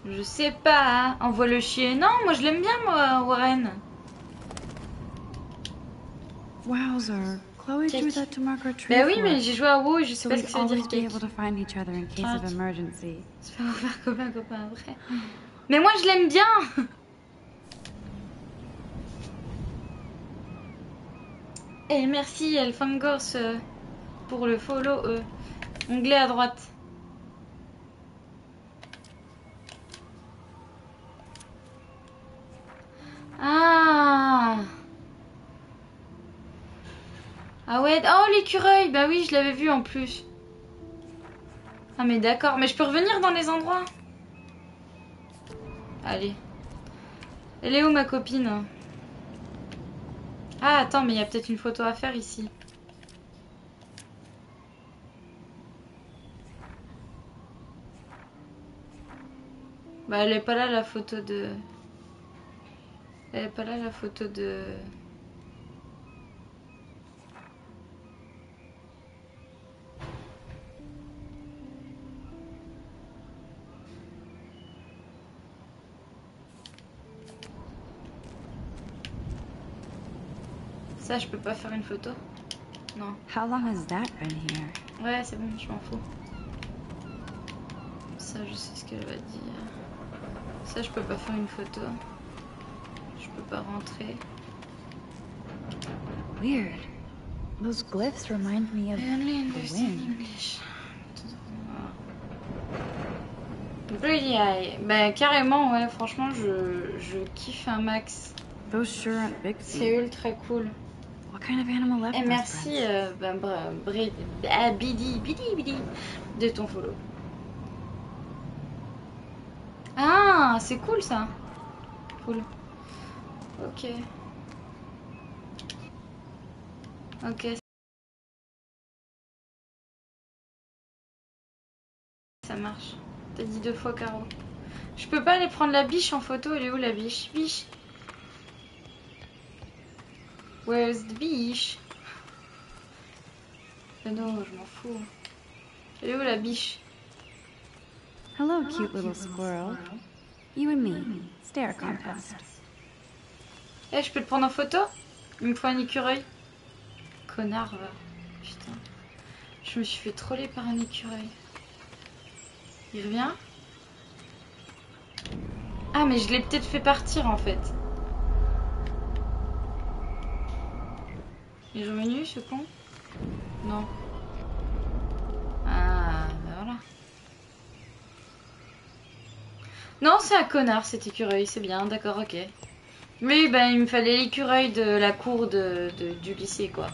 Je sais pas, hein. Envoie le chien. Non, moi je l'aime bien, moi, Warren. Wowzer. Chloe drew that to mark our trip. Bah oui, mais j'ai joué à WoW et je sais pas ce que ça veut dire. Be able to find each other in case of emergency. C'est pas vous faire copain après. Mais moi je l'aime bien. Et merci Elfangos pour le follow. Onglet à droite. Ah. Ah ouais, oh l'écureuil, bah oui, je l'avais vu en plus. Ah mais d'accord, mais je peux revenir dans les endroits. Allez. Elle est où ma copine? Ah attends, mais il y a peut-être une photo à faire ici. Bah elle est pas là la photo de... Elle est pas là la photo de... Ça, je peux pas faire une photo? Non. How long has that been here? Ouais, c'est bon, je m'en fous. Ça, je sais ce qu'elle va dire. Ça, je peux pas faire une photo. Je peux pas rentrer. Weird. Those glyphs remind me of the wind. Pretty Eye. Bah carrément, ouais, franchement, je kiffe un max. Those sure aren't big. C'est ultra cool. What kind of animal left? Et merci Bidi de ton follow. Ah, c'est cool ça. Cool. Ok. Ok. Ça marche. T'as dit 2 fois Caro. Je peux pas aller prendre la biche en photo. Elle est où la biche? Biche. Where's the biche? Non, je m'en fous. Elle est où la biche? Hello, cute little squirrel. You and me. Stare contest. Eh, je peux te prendre en photo? Il me faut un écureuil. Connard, va. Putain. Je me suis fait troller par un écureuil. Il revient? Ah, mais je l'ai peut-être fait partir en fait. Il est revenu ce con? Non. Ah, ben voilà. Non, c'est un connard cet écureuil, c'est bien, d'accord, ok. Oui, ben il me fallait l'écureuil de la cour du lycée, quoi.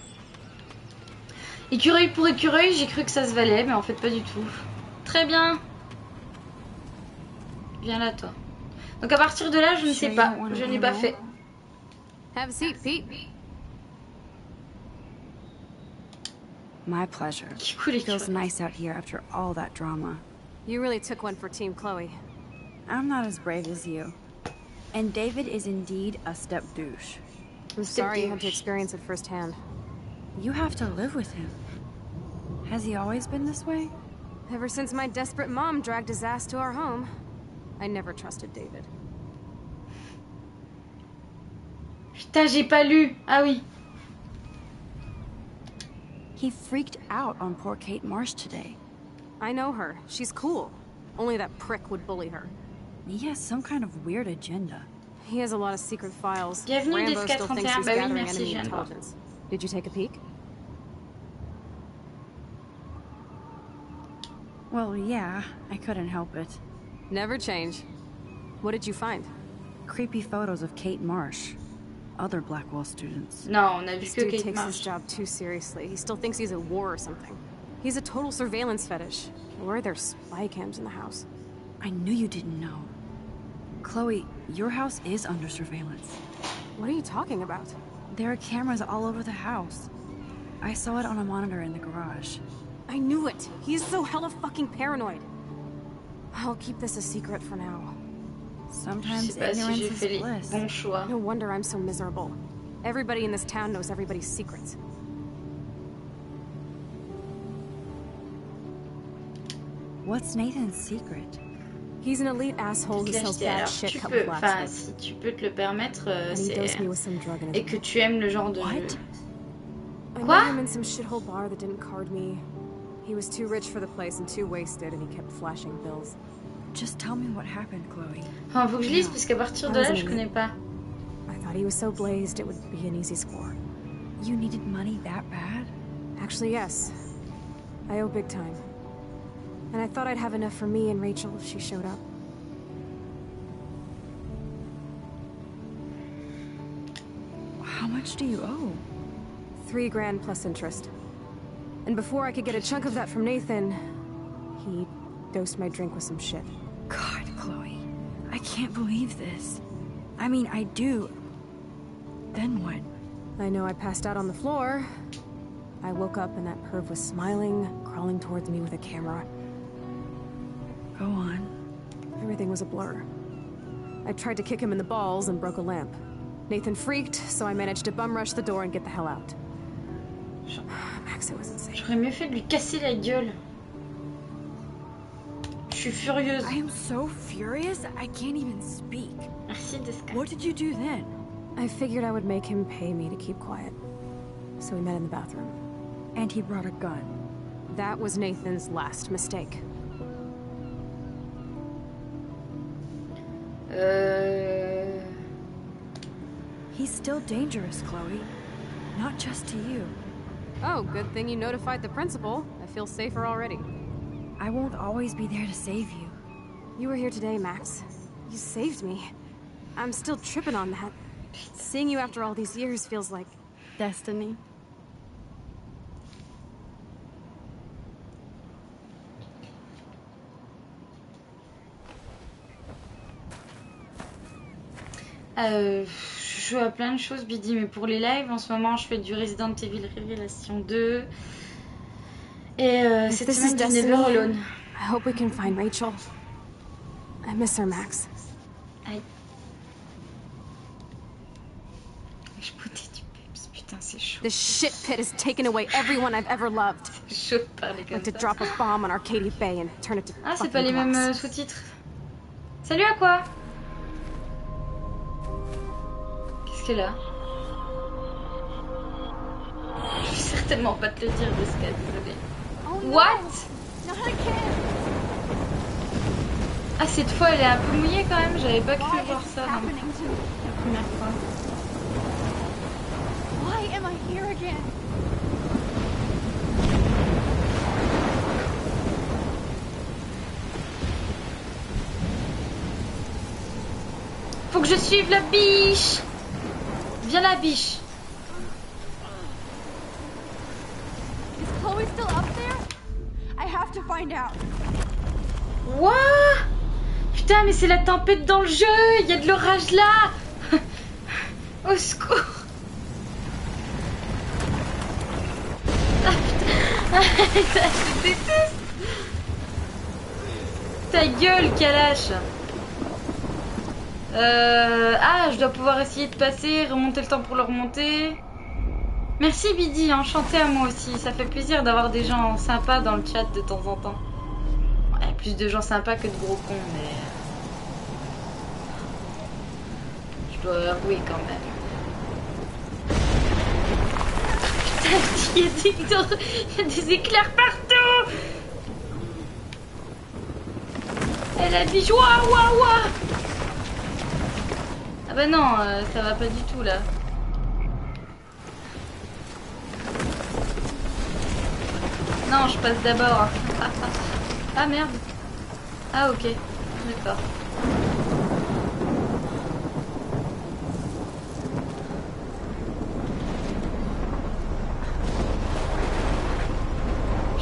Écureuil pour écureuil, j'ai cru que ça se valait, mais en fait pas du tout. Très bien. Viens là, toi. Donc à partir de là, je ne sais pas, je n'ai pas fait. Have a seat, Pete. My pleasure. Feels nice out here after all that drama. You really took one for Team Chloe. I'm not as brave as you. And David is indeed a step douche. I'm sorry you had to experience it firsthand. You have to live with him. Has he always been this way? Ever since my desperate mom dragged his ass to our home, I never trusted David. Putain, j'ai pas lu. Ah oui. He freaked out on poor Kate Marsh today. I know her. She's cool. Only that prick would bully her. He has some kind of weird agenda. He has a lot of secret files. Bienvenue Rambo still thinks he's bah oui, gathering merci, enemy intelligence. Did you take a peek? Well, yeah, I couldn't help it. Never change. What did you find? Creepy photos of Kate Marsh. other Blackwell students. Non, on a vu This que dude Kate takes his Marsh. job too seriously. He still thinks he's at war or something. He's a total surveillance fetish. Where are there spy cams in the house? I knew you didn't know. Chloe, your house is under surveillance. What are you talking about? There are cameras all over the house. I saw it on a monitor in the garage. I knew it! He's so hella fucking paranoid. I'll keep this a secret for now. Sometimes Je sais pas si ignorance j'ai is fait les bliss. bons choix. No wonder I'm so miserable. Everybody in this town knows everybody's secrets. What's Nathan's secret? He's an elite asshole who sells bad Alors, shit tu cut peux, with enfin, blacksmiths. si tu peux te le permettre, And he dosed c'est me with some drug in his et que tu aimes le genre de jeu. I Quoi? met him in some shithole bar that didn't card me. He was too rich for the place and too wasted, and he kept flashing bills. Just tell me what happened, Chloe. Enfin, faut que je lise parce qu'à partir de là, je connais pas. I thought he was so blazed it would be an easy score. You needed money that bad? Actually, yes. I owe big time. And I thought I'd have enough for me and Rachel if she showed up. How much do you owe? $3 grand plus interest. And before I could get a chunk of that from Nathan, he dosed my drink with some shit. God, Chloe. I can't believe this. I mean, I do. Then what? I know I passed out on the floor. I woke up and that perv was smiling, crawling towards me with a camera. Go on. Everything was a blur. I tried to kick him in the balls and broke a lamp. Nathan freaked, so I managed to bum rush the door and get the hell out. Max, it was insane. J'aurais mieux fait de lui casser la gueule. Je suis furieuse. I am so furious, I can't even speak. Merci, Deska. What did you do then? I figured I would make him pay me to keep quiet. So we met in the bathroom. And he brought a gun. That was Nathan's last mistake. He's still dangerous, Chloe. Not just to you. Oh, good thing you notified the principal. I feel safer already. I won't always be there to save you. You were here today, Max. You saved me. I'm still tripping on that. Seeing you after all these years feels like... destiny. Je joue à plein de choses, Biddy, mais pour les lives, en ce moment, je fais du Resident Evil Révélation 2. Et cette semaine, du Never Alone. I hope we can find Rachel. I miss her, Max. Aïe. Je boutais du peps, putain, c'est chaud. This shit pit has taken away everyone I've ever loved. C'est chaud de parler comme Like to ça. drop a bomb on Arcadia Bay and turn it to Ah, c'est fucking pas les mêmes glass. sous-titres. Salut à quoi? Qu'est-ce qu'elle a? Je vais certainement pas te le dire, Deska, désolé. Oh, no. What? Not again. Ah, cette fois, elle est un peu mouillée quand même. J'avais pas cru voir ça non, Happening to me. la première fois. Why am I here again? Faut que je suive la biche. Viens la biche. Is Chloe still up there? I have to find out. What? Putain, mais c'est la tempête dans le jeu. Il y a de l'orage là. Au secours. Ah putain. Je déteste. Ta gueule, Kalash. Ah, je dois pouvoir essayer de passer, remonter le temps pour le remonter. Merci Biddy, enchanté à moi aussi. Ça fait plaisir d'avoir des gens sympas dans le chat de temps en temps. Ouais, plus de gens sympas que de gros cons, mais... je dois avouer quand même. Putain, il y a des éclairs partout. Elle a dit ouah ouah ouah. Ah bah non, ça va pas du tout là. Non, je passe d'abord. Ah merde. Ah ok, d'accord.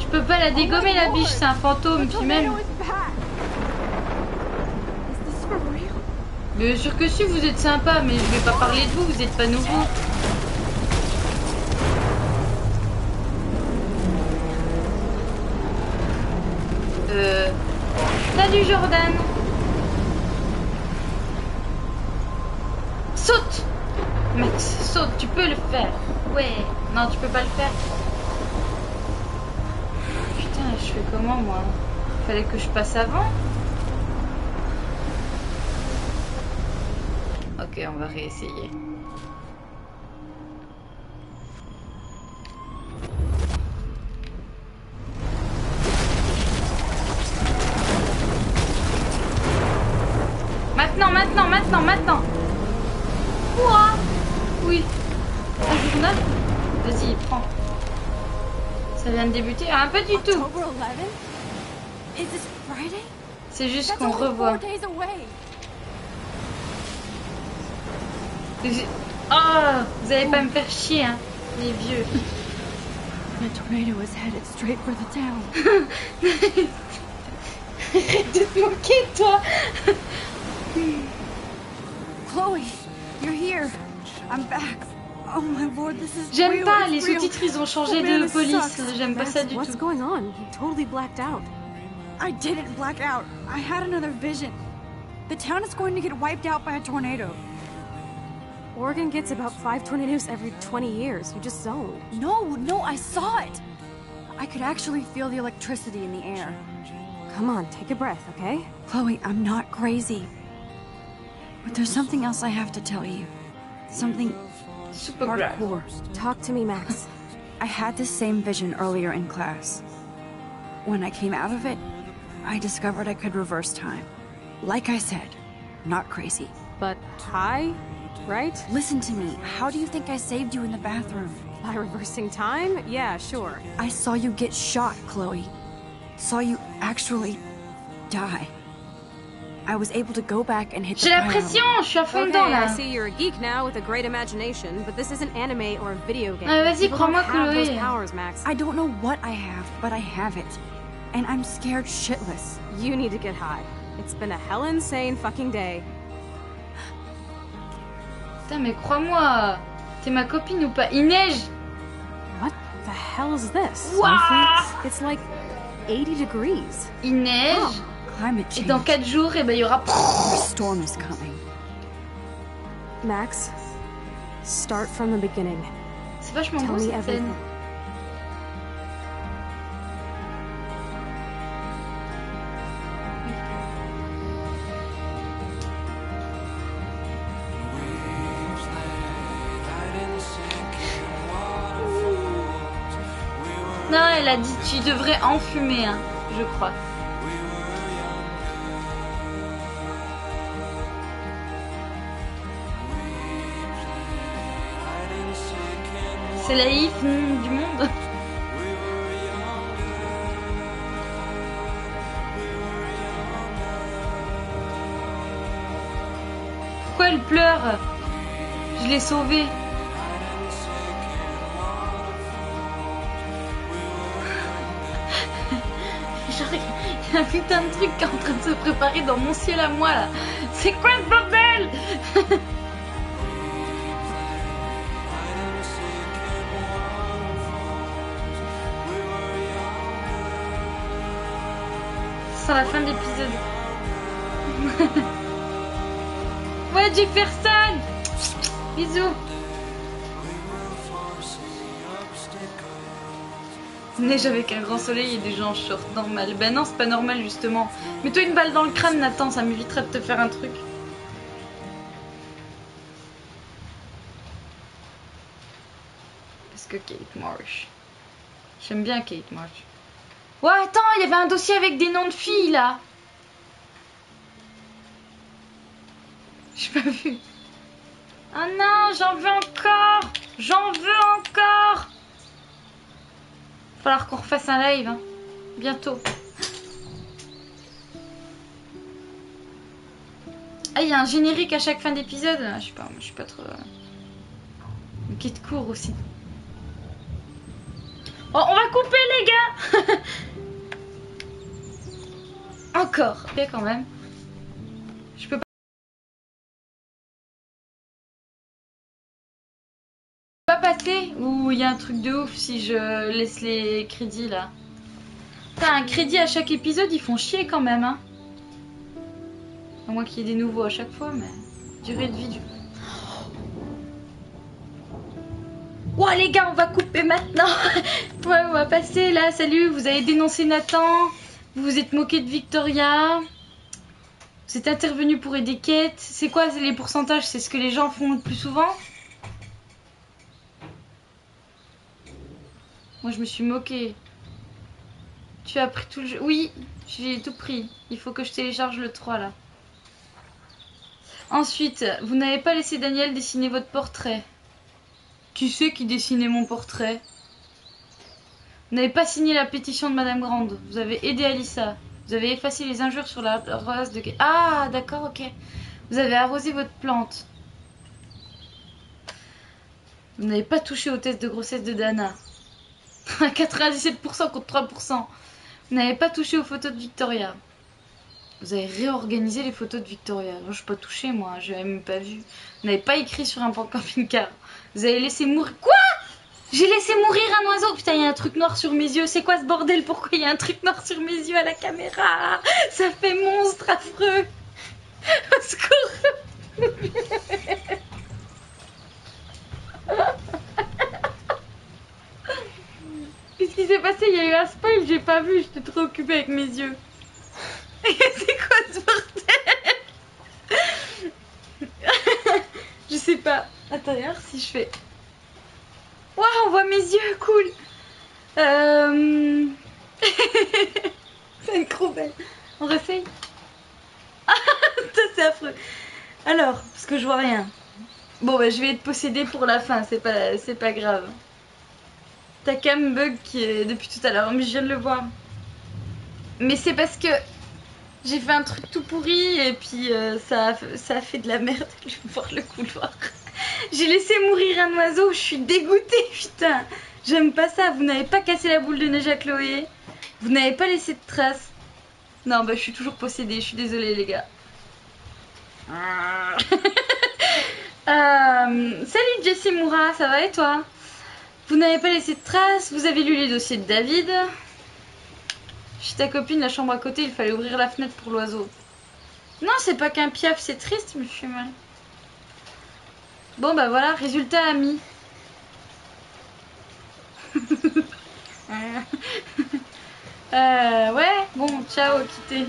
peux pas la dégommer la biche, c'est un fantôme, puis même... Bien sûr que si, vous êtes sympa, mais je vais pas parler de vous, vous êtes pas nouveau. Salut Jordan. Saute Max, saute, tu peux le faire. Ouais, non tu peux pas le faire. Putain, je fais comment moi? Fallait que je passe avant. Ok, on va réessayer. Maintenant. Ouah. Oui. Un journal. Vas-y, prends. Ça vient de débuter. Ah, pas du tout. C'est juste qu'on revoit. Oh, vous allez pas me faire chier, hein, les vieux. The tornado is headed straight for the town. Arrête de te moquer, toi. Chloe, you're here. I'm back. Oh my lord, this is J'aime pas, les sous-titres ils ont changé de police. J'aime pas ça du What's tout. going on? You totally blacked out. I didn't black out. I had another vision. The town is going to get wiped out by a tornado. Oregon gets about 5 tornadoes every 20 years. You just zoned. No, I saw it. I could actually feel the electricity in the air. Come on, take a breath, okay? Chloe, I'm not crazy. But there's something else I have to tell you. Something super hardcore. Talk to me, Max. I had this same vision earlier in class. When I came out of it, I discovered I could reverse time. Like I said, not crazy. But high, right? Listen to me. How do you think I saved you in the bathroom? By reversing time? Yeah, sure. I saw you get shot, Chloe. Saw you actually die. I was able to go back and hit the J'ai la pression, je suis à fond dedans Okay, là. I see you're a geek now with a great imagination, but this isn't anime or a video game. Ah, vas-y, People crois-moi, don't have those Chloé. powers, Max. I don't know what I have, but I have it. And I'm scared shitless. You need to get high. It's been a hell insane fucking day. Putain, mais crois-moi, t'es ma copine ou pas? Il neige. What the hell is this? Wow. Snowflakes? It's like 80 degrees. Il neige. Oh, climate Et change. dans 4 jours, eh ben, il y aura... A storm is coming. Max, start from the beginning. C'est vachement Tell beau me cette everything. scène. Non, elle a dit tu devrais enfumer, hein, je crois. C'est la hit du monde. Pourquoi elle pleure? Je l'ai sauvée. Genre, il y a un putain de truc qui est en train de se préparer dans mon ciel à moi là. C'est quoi ce bordel? C'est la fin de l'épisode. Ouais, Jefferson. Bisous. Neige avec un grand soleil et des gens en short, normal. Ben non, c'est pas normal justement. Mets-toi une balle dans le crâne, Nathan, ça m'éviterait de te faire un truc. Parce que Kate Marsh. J'aime bien Kate Marsh. Ouais, attends, il y avait un dossier avec des noms de filles là. J'ai pas vu. Oh non, j'en veux encore. J'en veux encore. Falloir qu'on refasse un live, hein. Bientôt. Ah, il y a un générique à chaque fin d'épisode. Je sais pas, moi, je suis pas trop... Une quête court aussi. Oh, on va couper les gars. Encore, ok quand même. Je peux pas passer ou il y a un truc de ouf si je laisse les crédits là. Putain, un crédit à chaque épisode, ils font chier quand même, hein. À moins qu'il y ait des nouveaux à chaque fois, mais durée de vie du... Ouais les gars, on va couper maintenant. Ouais, on va passer là. Salut, vous avez dénoncé Nathan. Vous vous êtes moqué de Victoria. Vous êtes intervenu pour aider Kate. C'est quoi les pourcentages? C'est ce que les gens font le plus souvent? Moi je me suis moquée. Tu as pris tout le jeu? Oui, j'ai tout pris. Il faut que je télécharge le 3 là. Ensuite, vous n'avez pas laissé Daniel dessiner votre portrait. Qui c'est qui dessinait mon portrait? Vous n'avez pas signé la pétition de Madame Grande. Vous avez aidé Alyssa. Vous avez effacé les injures sur la race de... Ah, d'accord, ok. Vous avez arrosé votre plante. Vous n'avez pas touché au test de grossesse de Dana. 97% contre 3%. Vous n'avez pas touché aux photos de Victoria. Vous avez réorganisé les photos de Victoria. Je n'ai pas touché, moi. Je n'avais même pas vu. Vous n'avez pas écrit sur un camping-car. Vous avez laissé mourir... Quoi? J'ai laissé mourir un oiseau. Putain, il y a un truc noir sur mes yeux. C'est quoi ce bordel? Pourquoi il y a un truc noir sur mes yeux à la caméra? Ça fait monstre affreux. Au secours. Qu'est-ce qui s'est passé? Il y a eu un spoil, j'ai pas vu. J'étais trop occupée avec mes yeux. C'est quoi ce bordel? Je sais pas. Attends, regarde si je fais... Waouh, on voit mes yeux, cool. C'est une trop belle. On réessaye. Ah, ça c'est affreux. Alors, parce que je vois rien. Bon, bah je vais être possédée pour la fin, c'est pas grave. Ta cam bug qui est depuis tout à l'heure, mais je viens de le voir. Mais c'est parce que j'ai fait un truc tout pourri et puis ça a fait de la merde. Je vais voir le couloir. J'ai laissé mourir un oiseau, je suis dégoûtée, putain. J'aime pas ça. Vous n'avez pas cassé la boule de neige à Chloé. Vous n'avez pas laissé de traces. Non, bah je suis toujours possédée, je suis désolée les gars. Salut Jessie Moura, ça va et toi? Vous n'avez pas laissé de traces, vous avez lu les dossiers de David. Chez ta copine, la chambre à côté, il fallait ouvrir la fenêtre pour l'oiseau. Non, c'est pas qu'un piaf, c'est triste, mais je suis mal. Bon bah voilà, résultat ami. Ouais, bon, ciao, quittez.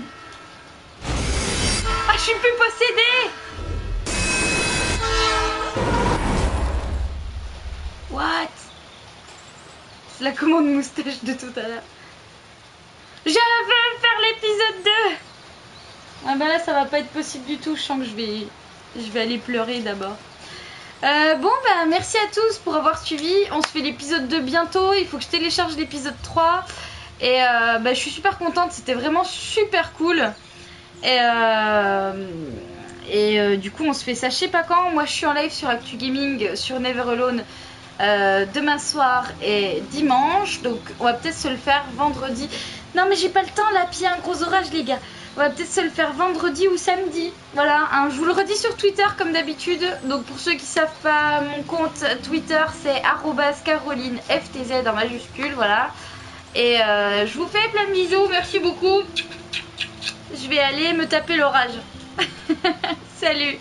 Ah, je suis plus possédée. What? C'est la commande moustache de tout à l'heure. Je veux faire l'épisode 2. Ah bah là, ça va pas être possible du tout. Je sens que je vais aller pleurer d'abord. Bon bah merci à tous pour avoir suivi. On se fait l'épisode 2 bientôt. Il faut que je télécharge l'épisode 3. Et bah je suis super contente. C'était vraiment super cool. Et du coup on se fait ça je sais pas quand. Moi je suis en live sur Actu Gaming, sur Never Alone demain soir et dimanche. Donc on va peut-être se le faire vendredi. Non mais j'ai pas le temps là, puis il y a un gros orage les gars. On va peut-être se le faire vendredi ou samedi. Voilà, hein, je vous le redis sur Twitter comme d'habitude. Donc pour ceux qui savent pas, mon compte Twitter c'est @CarolineFTZ en majuscule, voilà. Et je vous fais plein de bisous, merci beaucoup. Je vais aller me taper l'orage. Salut.